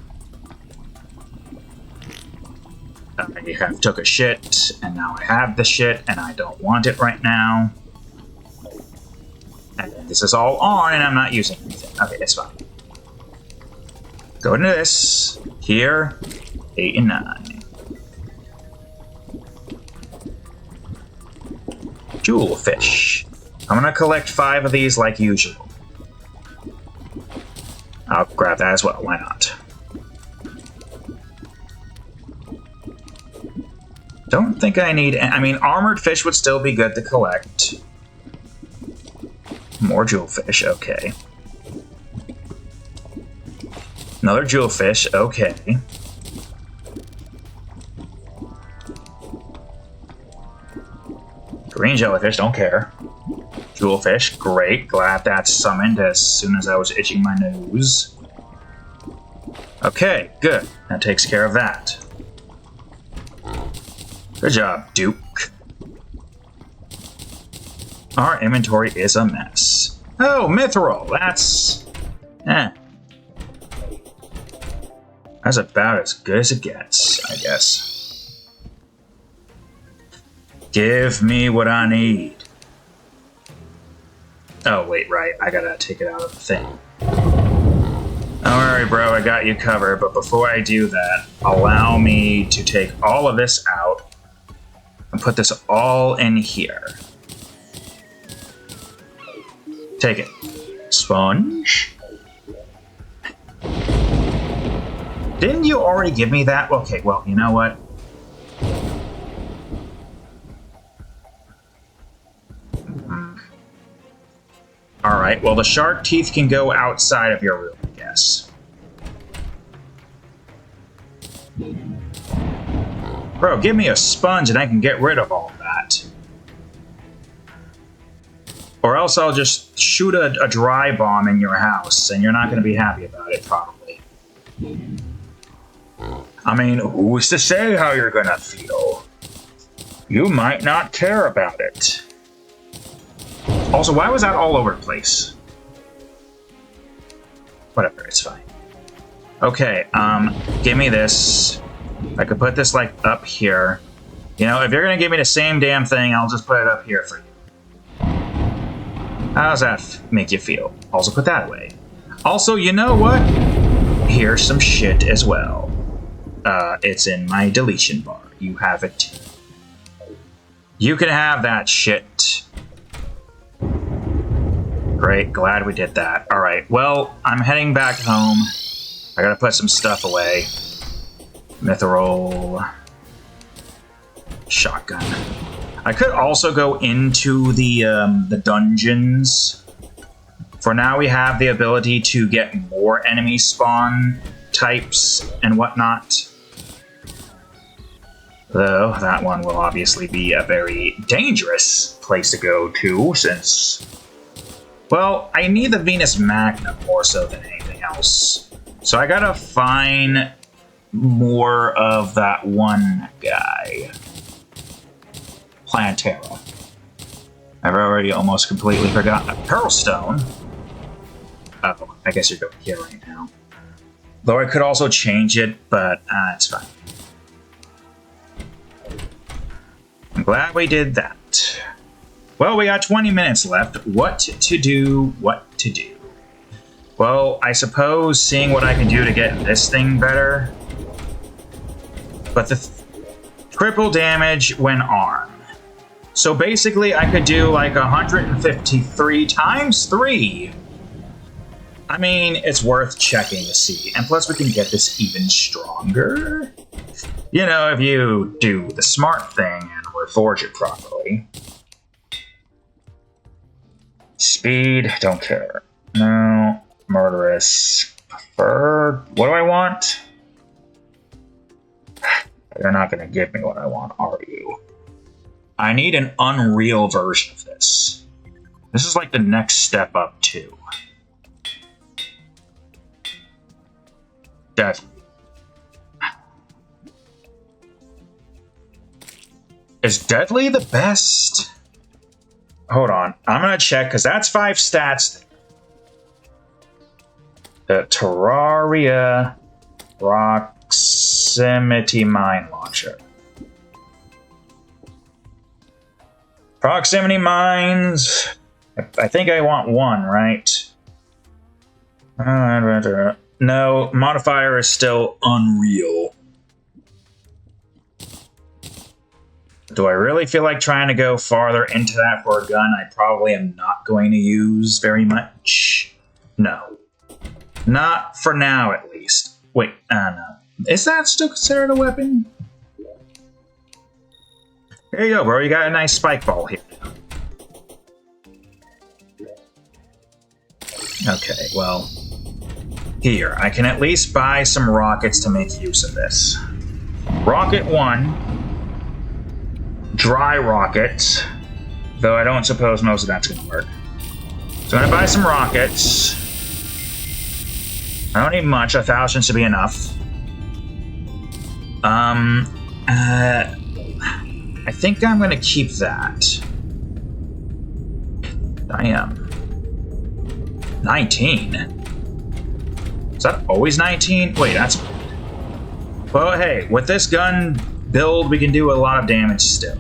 Speaker 1: I have took a shit, and now I have the shit, and I don't want it right now. And this is all on, and I'm not using anything. Okay, it's fine. Go into this. Here. 8 and 9. Jewelfish. I'm gonna collect 5 of these like usual. I'll grab that as well, why not? Don't think I need... I mean, armored fish would still be good to collect. More jewelfish, okay. Another jewelfish, okay. Green jellyfish, don't care. Jewelfish, great. Glad that's summoned as soon as I was itching my nose. Okay, good. That takes care of that. Good job, Duke. Our inventory is a mess. Oh, mithril! That's... That's about as good as it gets, I guess. Give me what I need. Oh, wait, right. I gotta take it out of the thing. Alright, bro, I got you covered, but before I do that, allow me to take all of this out and put this all in here. Take it. Sponge. Didn't you already give me that? Okay, well, you know what? Alright, well, the shark teeth can go outside of your room, I guess. Bro, give me a sponge and I can get rid of all that. Or else I'll just shoot a dry bomb in your house, and you're not going to be happy about it, probably. I mean, who's to say how you're going to feel? You might not care about it. Also, why was that all over the place? Whatever, it's fine. Okay, give me this. I could put this, like, up here. You know, if you're gonna give me the same damn thing, I'll just put it up here for you. How does that make you feel? Also put that away. Also, you know what? Here's some shit as well. It's in my deletion bar. You have it. You can have that shit. Great, glad we did that. Alright, well, I'm heading back home. I gotta put some stuff away. Mithril. Shotgun. I could also go into the dungeons. For now, we have the ability to get more enemy spawn types and whatnot. Though, that one will obviously be a very dangerous place to go to, since... Well, I need the Venus Magnum more so than anything else. So I gotta find more of that one guy. Plantera. I've already almost completely forgotten a Pearl Stone. Oh, I guess you're going here right now. Though I could also change it, but it's fine. I'm glad we did that. Well, we got 20 minutes left. What to do, what to do. Well, I suppose seeing what I can do to get this thing better. But the triple damage when armed. So basically, I could do like 153 times 3. I mean, it's worth checking to see. And plus, we can get this even stronger. You know, if you do the smart thing and reforge it properly. Speed, don't care. No. Murderous. Preferred. What do I want? You're not going to give me what I want, are you? I need an Unreal version of this. This is like the next step up, too. Deadly. Is Deadly the best? Hold on. I'm going to check, because that's 5 stats. The Terraria Proximity Mine Launcher. Proximity Mines. I think I want 1, right? No, modifier is still Unreal. Do I really feel like trying to go farther into that for a gun I probably am not going to use very much? No. Not for now, at least. Wait, no. Is that still considered a weapon? There you go, bro. You got a nice spike ball here. Okay, well... Here, I can at least buy some rockets to make use of this. Rocket 1. Dry rocket. Though I don't suppose most of that's going to work. So I'm going to buy some rockets. I don't need much. 1,000 should be enough. I think I'm going to keep that. I am. 19? Is that always 19? Wait, that's... Well, hey, with this gun build, we can do a lot of damage still.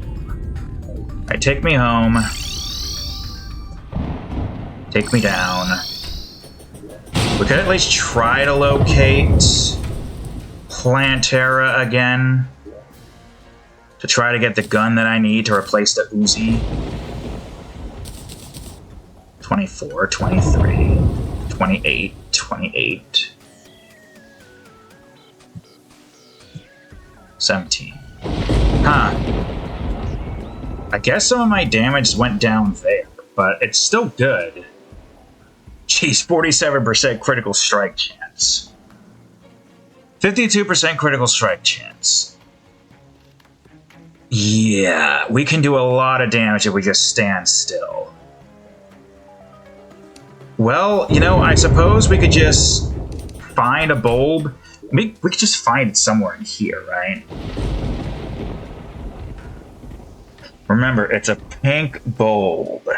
Speaker 1: Alright, take me home. Take me down. We could at least try to locate Plantera again. To try to get the gun that I need to replace the Uzi. 24, 23, 28, 28. 17. Huh. I guess some of my damage went down there, but it's still good. Jeez, 47% critical strike chance. 52% critical strike chance. Yeah, we can do a lot of damage if we just stand still. Well, you know, I suppose we could just find a bulb. We could just find it somewhere in here, right? Remember, it's a pink bulb.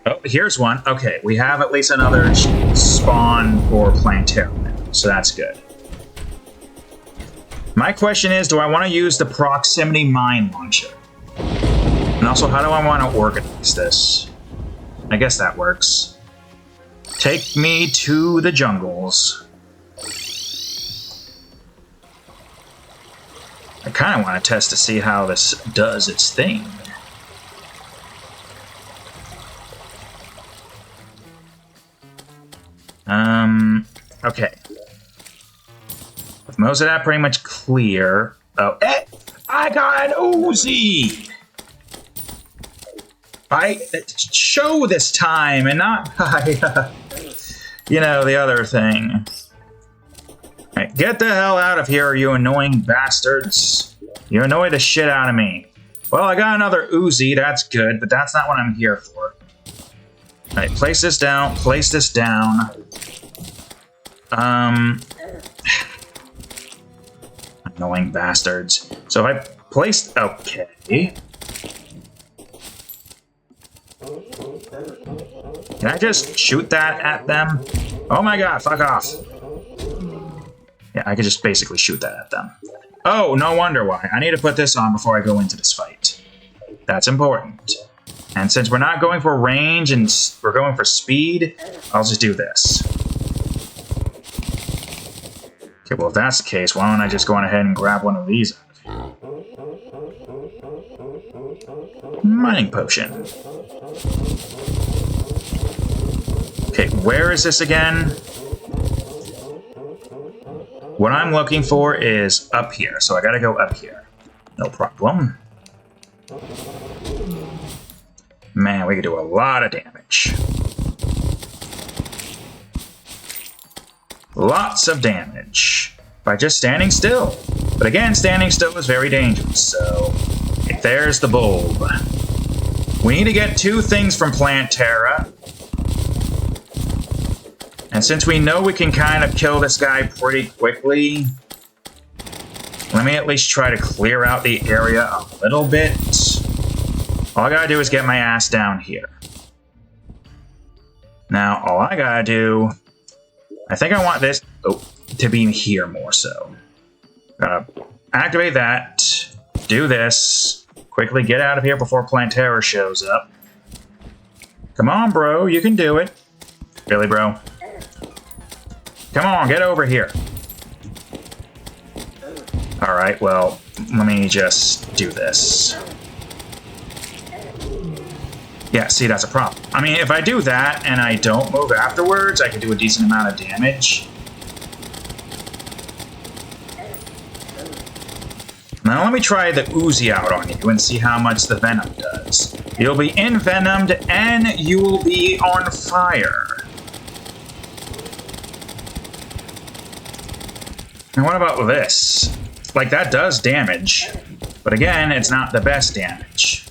Speaker 1: Oh, here's one. Okay, we have at least another spawn for Plantera now, so that's good. My question is, do I want to use the proximity mine launcher? And also, how do I want to organize this? I guess that works. Take me to the jungles. I kind of want to test to see how this does its thing. Okay. With most of that pretty much clear. Oh, I got an Uzi! I show this time and not by, you know, the other thing. Right, get the hell out of here, you annoying bastards. You annoy the shit out of me. Well, I got another Uzi, that's good, but that's not what I'm here for. Alright, place this down, place this down. Annoying bastards. So if I placed... Okay. Can I just shoot that at them? Oh my god, fuck off. Yeah, I could just basically shoot that at them. Oh, no wonder why. I need to put this on before I go into this fight. That's important. And since we're not going for range and we're going for speed, I'll just do this. Okay, well if that's the case, why don't I just go on ahead and grab one of these out of here? Mining potion. Okay, where is this again? What I'm looking for is up here, so I gotta go up here. No problem. Man, we could do a lot of damage. Lots of damage by just standing still. But again, standing still is very dangerous, so there's the bulb. We need to get 2 things from Plantera. And since we know we can kind of kill this guy pretty quickly, let me at least try to clear out the area a little bit. All I gotta do is get my ass down here. Now, all I gotta do... I think I want this to be here more so. Gotta activate that, do this, quickly get out of here before Plantera shows up. Come on, bro, you can do it. Really, bro? Come on, get over here. Alright, well, let me just do this. Yeah, see, that's a problem. I mean, if I do that and I don't move afterwards, I can do a decent amount of damage. Now let me try the Uzi out on you and see how much the Venom does. You'll be envenomed and you will be on fire. And what about this? Like, that does damage, but again, it's not the best damage.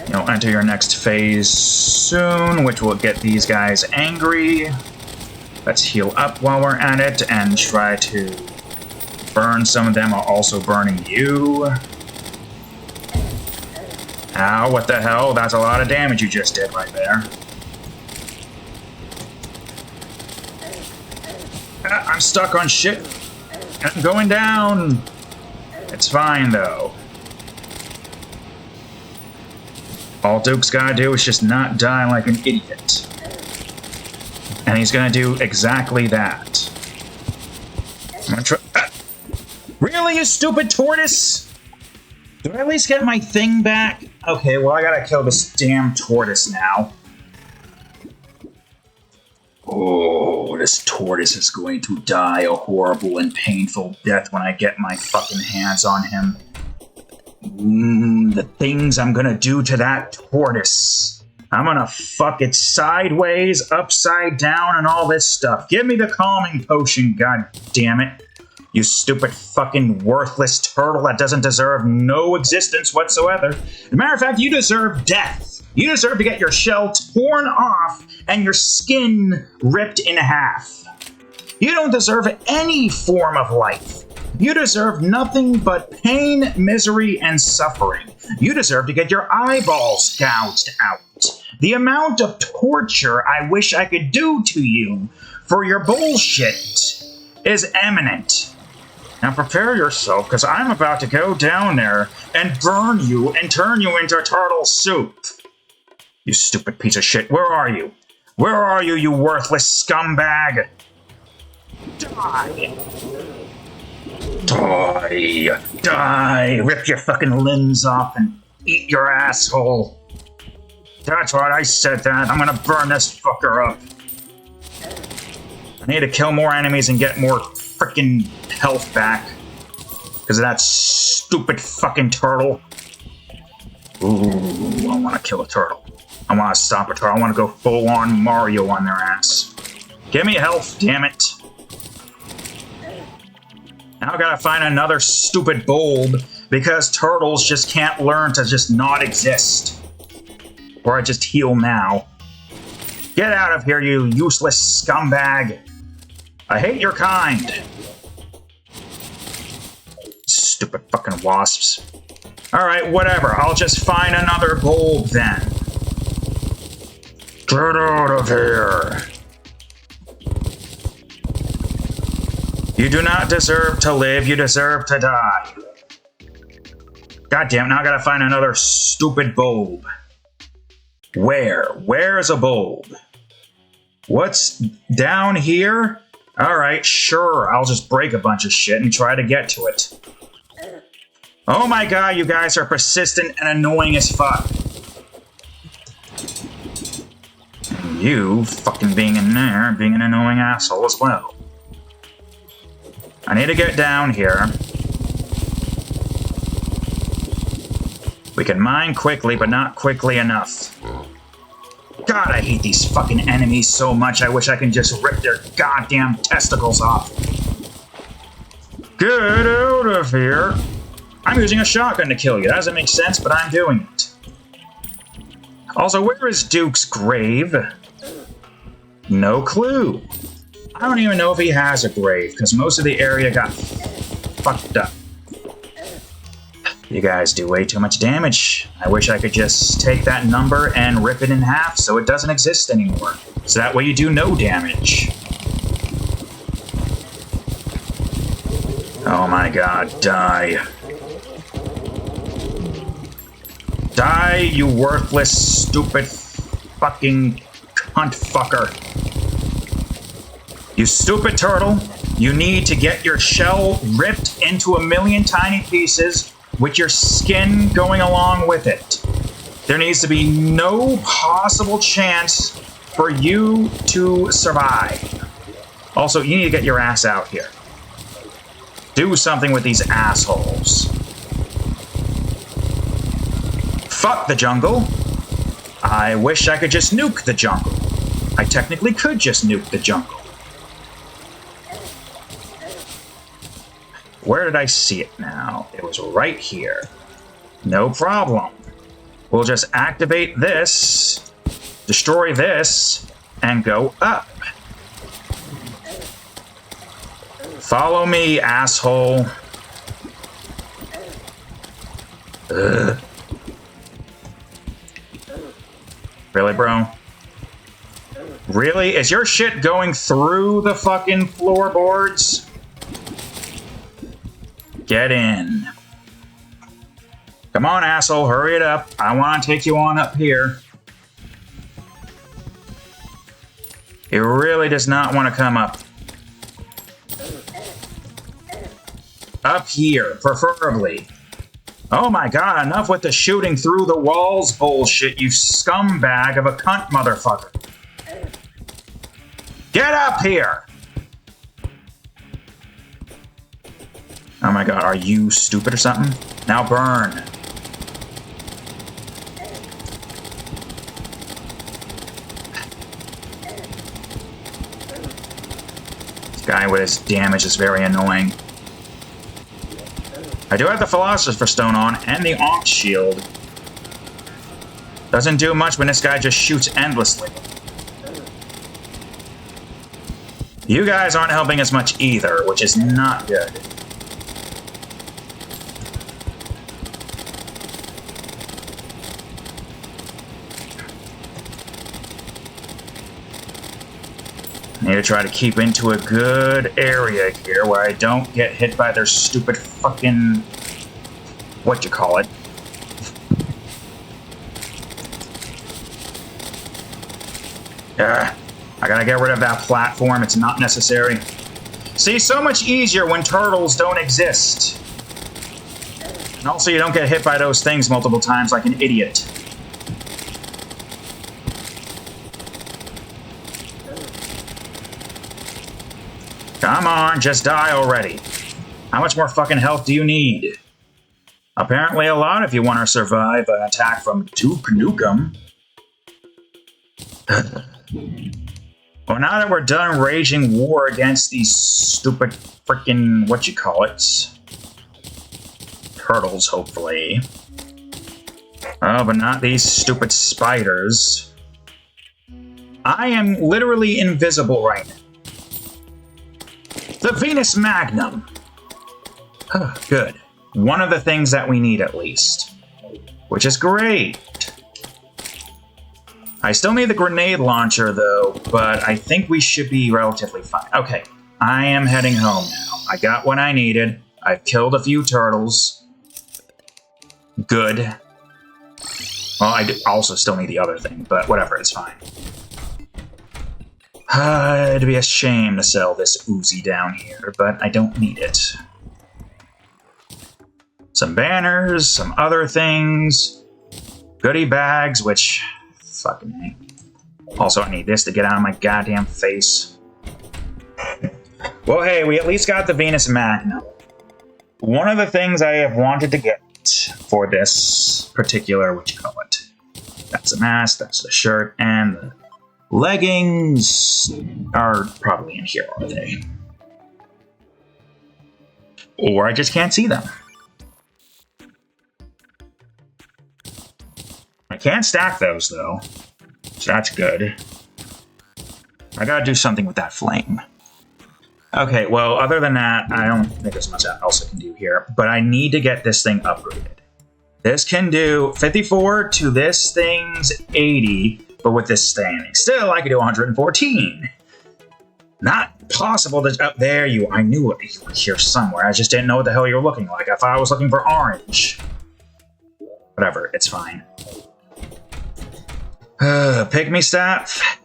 Speaker 1: You'll enter your next phase soon, which will get these guys angry. Let's heal up while we're at it and try to burn some of them while also burning you. Ow, what the hell? That's a lot of damage you just did right there. I'm stuck on shit. I'm going down. It's fine, though. All Duke's gotta do is just not die like an idiot. And he's gonna do exactly that. I'm gonna try... Really, you stupid tortoise? Do I at least get my thing back? Okay, well, I gotta kill this damn tortoise now. Oh, this tortoise is going to die a horrible and painful death when I get my fucking hands on him. The things I'm gonna do to that tortoise. I'm gonna fuck it sideways, upside down, and all this stuff. Give me the calming potion, god damn it. You stupid fucking worthless turtle that doesn't deserve no existence whatsoever. As a matter of fact, you deserve death. You deserve to get your shell torn off and your skin ripped in half. You don't deserve any form of life. You deserve nothing but pain, misery, and suffering. You deserve to get your eyeballs gouged out. The amount of torture I wish I could do to you for your bullshit is imminent. Now prepare yourself, because I'm about to go down there and burn you and turn you into turtle soup. You stupid piece of shit. Where are you? Where are you, you worthless scumbag? Die! Die! Die! Rip your fucking limbs off and eat your asshole. That's right, I said that. I'm gonna burn this fucker up. I need to kill more enemies and get more frickin' health back. Because of that stupid fucking turtle. Ooh, I wanna kill a turtle. I wanna stop a turtle. I wanna go full on Mario on their ass. Give me health, damn it. Now I gotta find another stupid bulb because turtles just can't learn to just not exist. Or I just heal now. Get out of here, you useless scumbag. I hate your kind. Stupid fucking wasps. Alright, whatever. I'll just find another bulb then. Get out of here. You do not deserve to live, you deserve to die. God damn, now I gotta find another stupid bulb. Where? Where's a bulb? What's down here? Alright, sure, I'll just break a bunch of shit and try to get to it. Oh my god, you guys are persistent and annoying as fuck. And you fucking being in there, being an annoying asshole as well. I need to get down here. We can mine quickly, but not quickly enough. God, I hate these fucking enemies so much, I wish I can just rip their goddamn testicles off. Get out of here. I'm using a shotgun to kill you. That doesn't make sense, but I'm doing it. Also, where is Duke's grave? No clue. I don't even know if he has a grave, because most of the area got fucked up. You guys do way too much damage. I wish I could just take that number and rip it in half so it doesn't exist anymore. So that way you do no damage. Oh my god, die. Die, you worthless, stupid, fucking cunt fucker. You stupid turtle, you need to get your shell ripped into a million tiny pieces with your skin going along with it. There needs to be no possible chance for you to survive. Also, you need to get your ass out here. Do something with these assholes. Fuck the jungle. I wish I could just nuke the jungle. I technically could just nuke the jungle. Where did I see it now? It was right here. No problem. We'll just activate this, destroy this, and go up. Follow me, asshole. Ugh. Really, bro? Really? Is your shit going through the fucking floorboards? Get in. Come on, asshole, hurry it up. I want to take you on up here. He really does not want to come up. Up here, preferably. Oh my god, enough with the shooting through the walls bullshit, you scumbag of a cunt motherfucker. Get up here! Oh my god, are you stupid or something? Now burn. This guy with his damage is very annoying. I do have the Philosopher's Stone on and the Ankh Shield. Doesn't do much when this guy just shoots endlessly. You guys aren't helping as much either, which is not good. I need to try to keep into a good area here where I don't get hit by their stupid fucking... whatchamacallit. I gotta get rid of that platform, it's not necessary. See, so much easier when turtles don't exist. And also you don't get hit by those things multiple times like an idiot. Come on, just die already. How much more fucking health do you need? Apparently a lot if you want to survive an attack from Duke Nukem. Well, now that we're done waging war against these stupid frickin' whatchamacallits. Turtles, hopefully. Oh, but not these stupid spiders. I am literally invisible right now. The Venus Magnum. Good. One of the things that we need, at least. Which is great. I still need the grenade launcher, though, but I think we should be relatively fine. Okay, I am heading home now. I got what I needed. I've killed a few turtles. Good. Well, I also still need the other thing, but whatever, it's fine. It'd be a shame to sell this Uzi down here, but I don't need it. Some banners, some other things, goodie bags, which... fucking me. Also, I need this to get out of my goddamn face. Well, hey, we at least got the Venus Magnum. One of the things I have wanted to get for this particular, what you call it? That's the mask, that's the shirt, and the leggings are probably in here, are they? Or I just can't see them. I can't stack those, though, so that's good. I gotta do something with that flame. Okay, well, other than that, I don't think there's much else I can do here, but I need to get this thing upgraded. This can do 54 to this thing's 80, but with this standing still, I can do 114. Not possible to... oh, there you... I knew you were here somewhere. I just didn't know what the hell you were looking like. I thought I was looking for orange. Whatever, it's fine. Pygmy staff.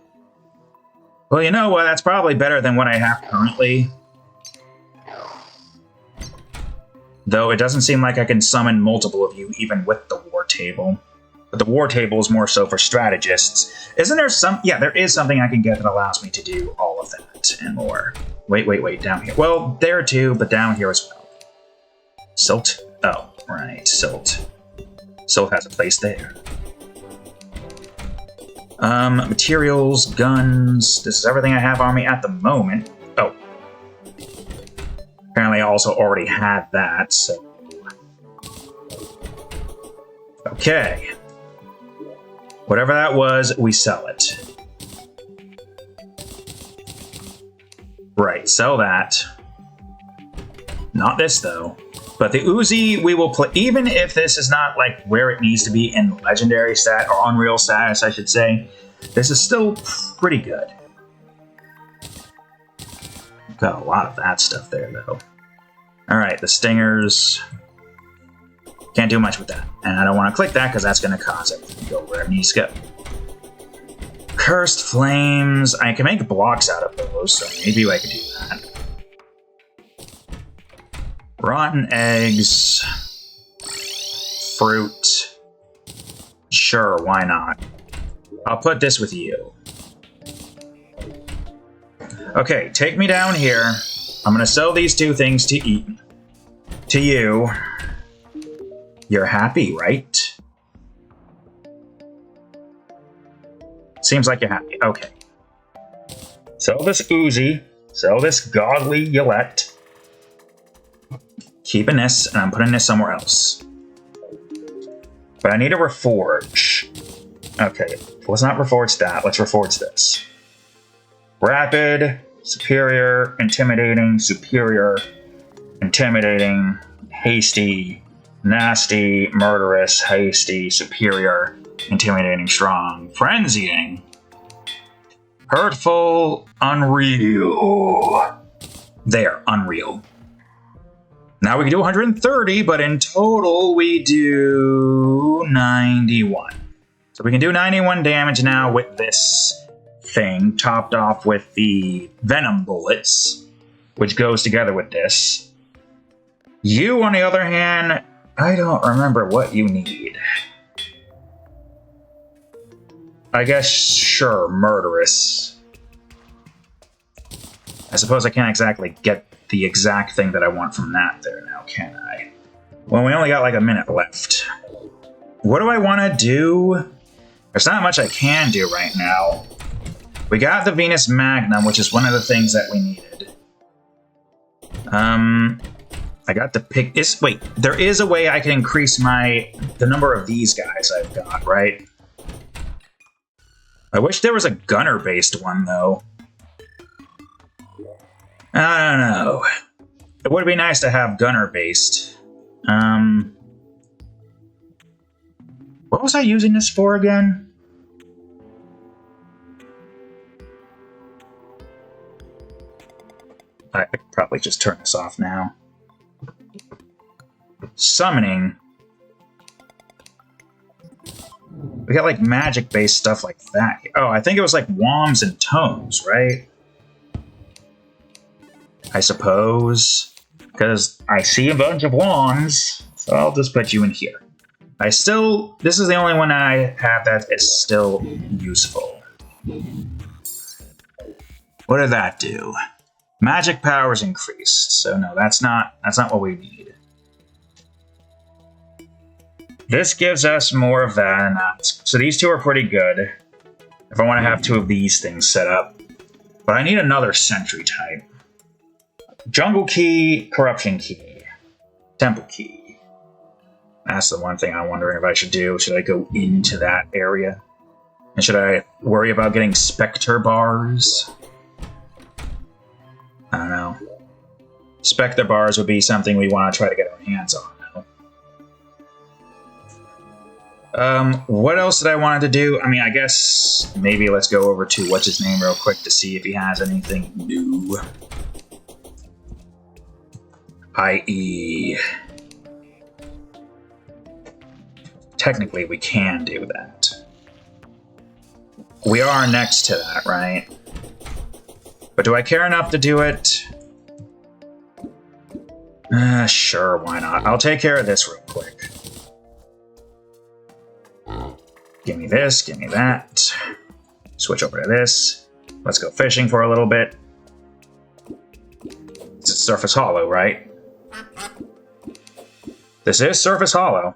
Speaker 1: Well, you know what? That's probably better than what I have currently. Though it doesn't seem like I can summon multiple of you even with the war table. But the war table is more so for strategists. Isn't there some... yeah, there is something I can get that allows me to do all of that and more. Wait, down here. Well, there too, but down here as well. Silt? Oh, right, Silt. Silt has a place there. Materials, guns, this is everything I have on me at the moment. Oh. Apparently I also already had that, so... okay. Whatever that was, we sell it. Right, sell that. Not this, though. But the Uzi, we will play... even if this is not, like, where it needs to be in legendary stat, or unreal status, I should say, this is still pretty good. Got a lot of that stuff there, though. Alright, the stingers... can't do much with that. And I don't want to click that, because that's going to cause it to go where it needs to go. Cursed flames... I can make blocks out of those, so maybe I could do that. Rotten eggs, fruit, sure, why not? I'll put this with you. Okay, take me down here. I'm gonna sell these two things to eat. To you. You're happy, right? Seems like you're happy, okay. Sell this Uzi, sell this godly Yolette. Keeping this, and I'm putting this somewhere else. But I need to reforge. Okay, let's not reforge that. Let's reforge this. Rapid, superior, intimidating, superior, intimidating, hasty, nasty, murderous, hasty, superior, intimidating, strong, frenzying, hurtful, unreal. There, unreal. Now we can do 130, but in total we do 91. So we can do 91 damage now with this thing, topped off with the venom bullets, which goes together with this. You, on the other hand, I don't remember what you need. I guess, sure, murderous. I suppose I can't exactly get the exact thing that I want from that there now, can I? Well, we only got like a minute left. What do I want to do? There's not much I can do right now. We got the Venus Magnum, which is one of the things that we needed. I got the pick. Wait, there is a way I can increase the number of these guys I've got, right? I wish there was a gunner-based one, though. I don't know. It would be nice to have gunner-based. What was I using this for again? I could probably just turn this off now. Summoning. We got, like, magic-based stuff like that. Oh, I think it was, like, wands and tomes, right? I suppose. Because I see a bunch of wands, so I'll just put you in here. This is the only one I have that is still useful. What did that do? Magic powers increased, so no, that's not what we need. This gives us more of that and that. So these two are pretty good. If I want to have two of these things set up. But I need another sentry type. Jungle key, corruption key, temple key. That's the one thing I'm wondering if I should do. Should I go into that area? And should I worry about getting specter bars? I don't know. Specter bars would be something we want to try to get our hands on. What else did I want to do? I mean, I guess maybe let's go over to what's his name real quick to see if he has anything new. I.e. Technically, we can do that. We are next to that, right? But do I care enough to do it? Sure, why not? I'll take care of this real quick. Give me this, give me that. Switch over to this. Let's go fishing for a little bit. It's surface hollow, right? This is surface hollow.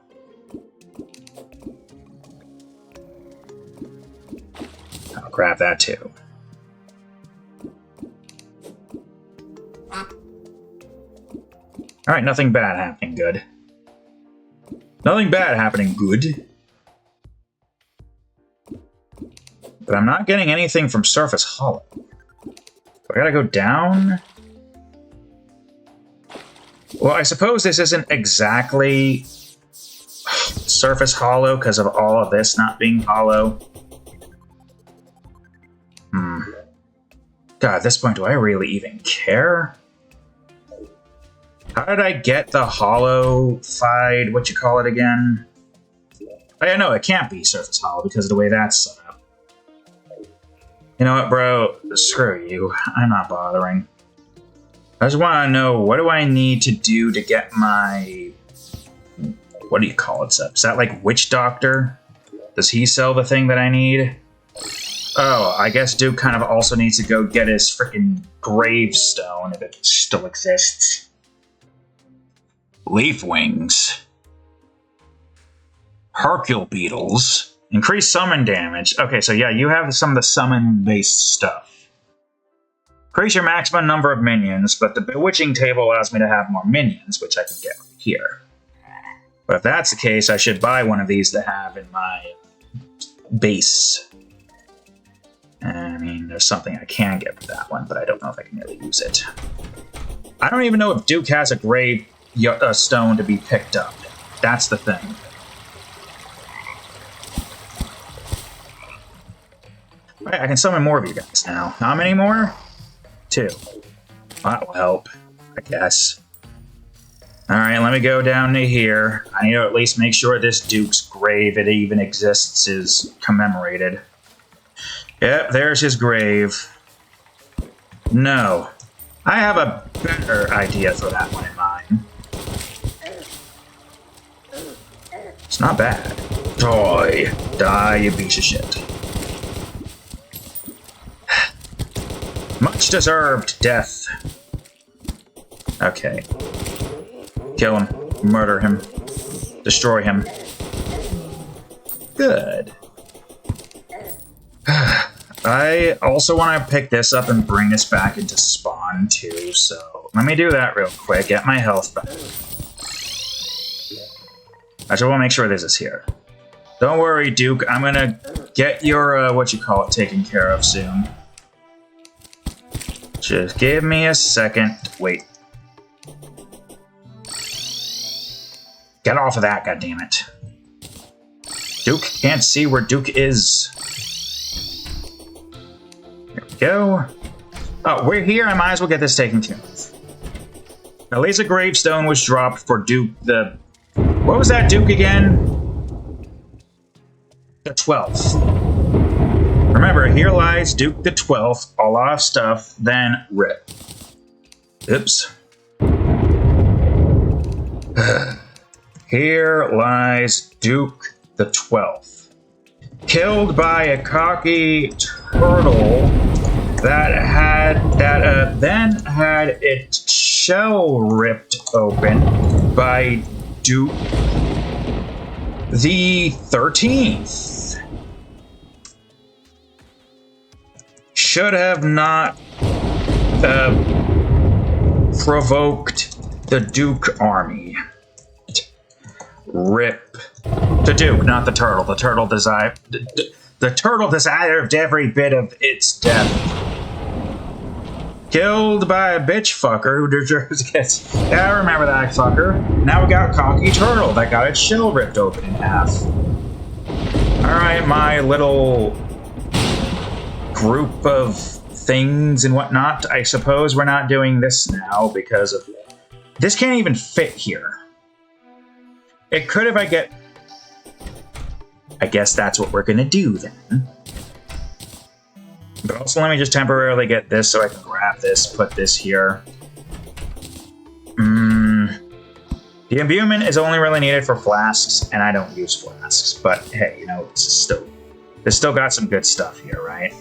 Speaker 1: I'll grab that too. Alright, nothing bad happening good. Nothing bad happening good. But I'm not getting anything from surface hollow. I gotta go down? Well, I suppose this isn't exactly surface hollow because of all of this not being hollow. God, at this point, do I really even care? How did I get the hollow-fied, what you call it again? Oh, yeah, no, it can't be surface hollow because of the way that's set up. You know what, bro? Screw you. I'm not bothering. I just want to know, what do I need to do to get my... What do you call it? Is that like Witch Doctor? Does he sell the thing that I need? Oh, I guess Duke kind of also needs to go get his freaking gravestone, if it still exists. Leaf wings. Hercule beetles. Increase summon damage. Okay, so yeah, you have some of the summon-based stuff. Increase your maximum number of minions, but the bewitching table allows me to have more minions, which I can get right here. But if that's the case, I should buy one of these to have in my base. I mean, there's something I can get with that one, but I don't know if I can really use it. I don't even know if Duke has a grave stone to be picked up. That's the thing. Alright, I can summon more of you guys now. How many more? 2. That will help, I guess. Alright, let me go down to here. I need to at least make sure this Duke's grave, it even exists, is commemorated. Yep, there's his grave. No. I have a better idea for that one in mind. It's not bad. Die. Die, you piece of shit. Much deserved death. Okay. Kill him. Murder him. Destroy him. Good. I also want to pick this up and bring this back into spawn too, so let me do that real quick, get my health back. I just want to make sure this is here. Don't worry, Duke, I'm gonna get your, taken care of soon. Just give me a second. Wait. Get off of that, goddammit. Duke can't see where Duke is. Here we go. Oh, we're here. I might as well get this taken care of. At least a gravestone was dropped for Duke the... What was that Duke again? the 12th. Remember, here lies Duke the 12th, a lot of stuff, then rip. Oops. Here lies Duke the 12th. Killed by a cocky turtle that then had its shell ripped open by Duke the 13th. Should have not provoked the Duke army. Rip. The Duke, not the turtle. The turtle desired every bit of its death. Killed by a bitch fucker who deserves to get... Yeah, I remember that fucker. Now we got Cocky Turtle that got its shell ripped open in half. Alright, my little group of things and whatnot. I suppose we're not doing this now because of... This can't even fit here. It could if I get... I guess that's what we're gonna do then. But also let me just temporarily get this so I can grab this, put this here. The imbuement is only really needed for flasks, and I don't use flasks. But hey, you know, it's still got some good stuff here, right?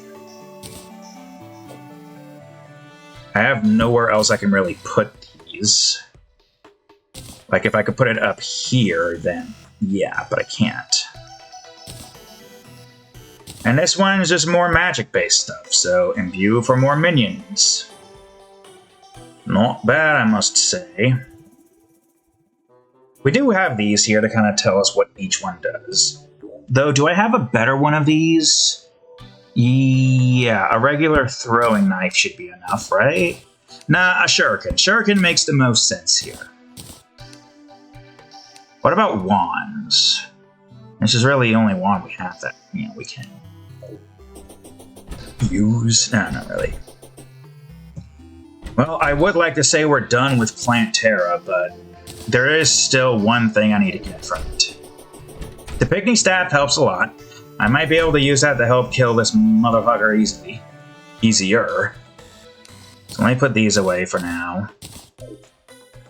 Speaker 1: I have nowhere else I can really put these. Like if I could put it up here, then yeah, but I can't. And this one is just more magic-based stuff, so imbue for more minions. Not bad, I must say. We do have these here to kind of tell us what each one does. Though, do I have a better one of these? Yeah, a regular throwing knife should be enough, right? Nah, a shuriken. Shuriken makes the most sense here. What about wands? This is really the only wand we have that, you know, we can use. No, not really. Well, I would like to say we're done with Plantera, but there is still one thing I need to get from it. The picnic staff helps a lot. I might be able to use that to help kill this motherfucker easily. Easier. So let me put these away for now.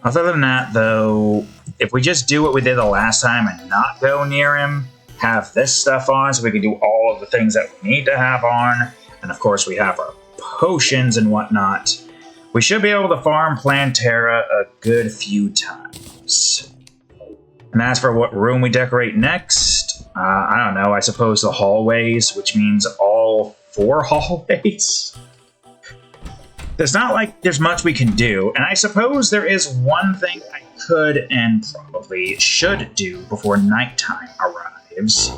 Speaker 1: Other than that, though, if we just do what we did the last time and not go near him, have this stuff on so we can do all of the things that we need to have on, and of course we have our potions and whatnot, we should be able to farm Plantera a good few times. And as for what room we decorate next, I don't know, I suppose the hallways, which means all 4 hallways? There's not like there's much we can do, and I suppose there is one thing I could and probably should do before nighttime arrives.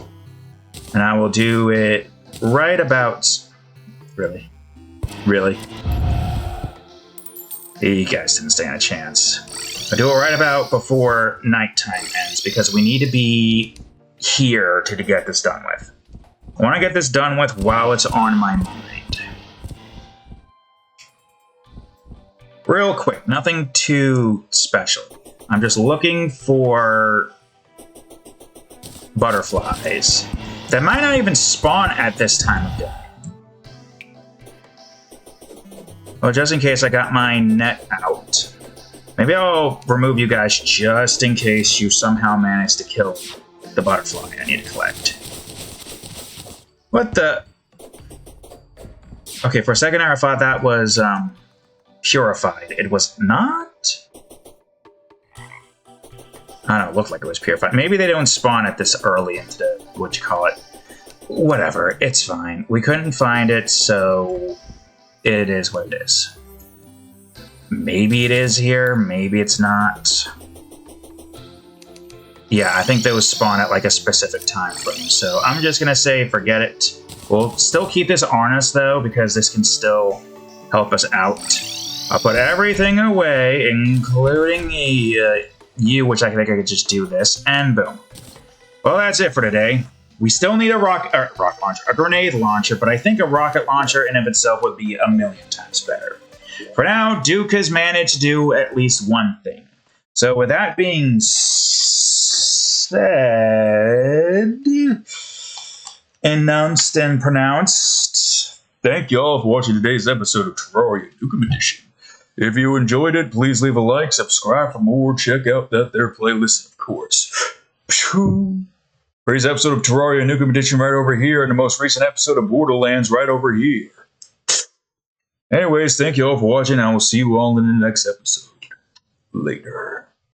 Speaker 1: And I will do it right about... Really? Really? You guys didn't stand a chance. I'll do it right about before nighttime ends, because we need to be here to get this done with. I want to get this done with while it's on my mind. Real quick, nothing too special. I'm just looking for butterflies that might not even spawn at this time of day. Well, just in case I got my net out. Maybe I'll remove you guys just in case you somehow manage to kill the butterfly I need to collect. What the... Okay, for a second I thought that was purified. It was not? I don't know, it looked like it was purified. Maybe they don't spawn it this early into the, what you call it. Whatever, it's fine. We couldn't find it, so it is what it is. Maybe it is here, maybe it's not. Yeah, I think those spawn at like a specific time frame, so I'm just gonna say forget it. We'll still keep this on us though, because this can still help us out. I'll put everything away, including you, which I think I could just do this, and boom. Well, that's it for today. We still need a a grenade launcher, but I think a rocket launcher in of itself would be a million times better. For now, Duke has managed to do at least one thing. So with that being said, announced and pronounced. Thank y'all for watching today's episode of Terraria Nukem Edition. If you enjoyed it, please leave a like, subscribe for more, check out that there playlist, of course. Today's episode of Terraria Nukem Edition right over here, and the most recent episode of Borderlands right over here. Anyways, thank you all for watching, and I will see you all in the next episode. Later.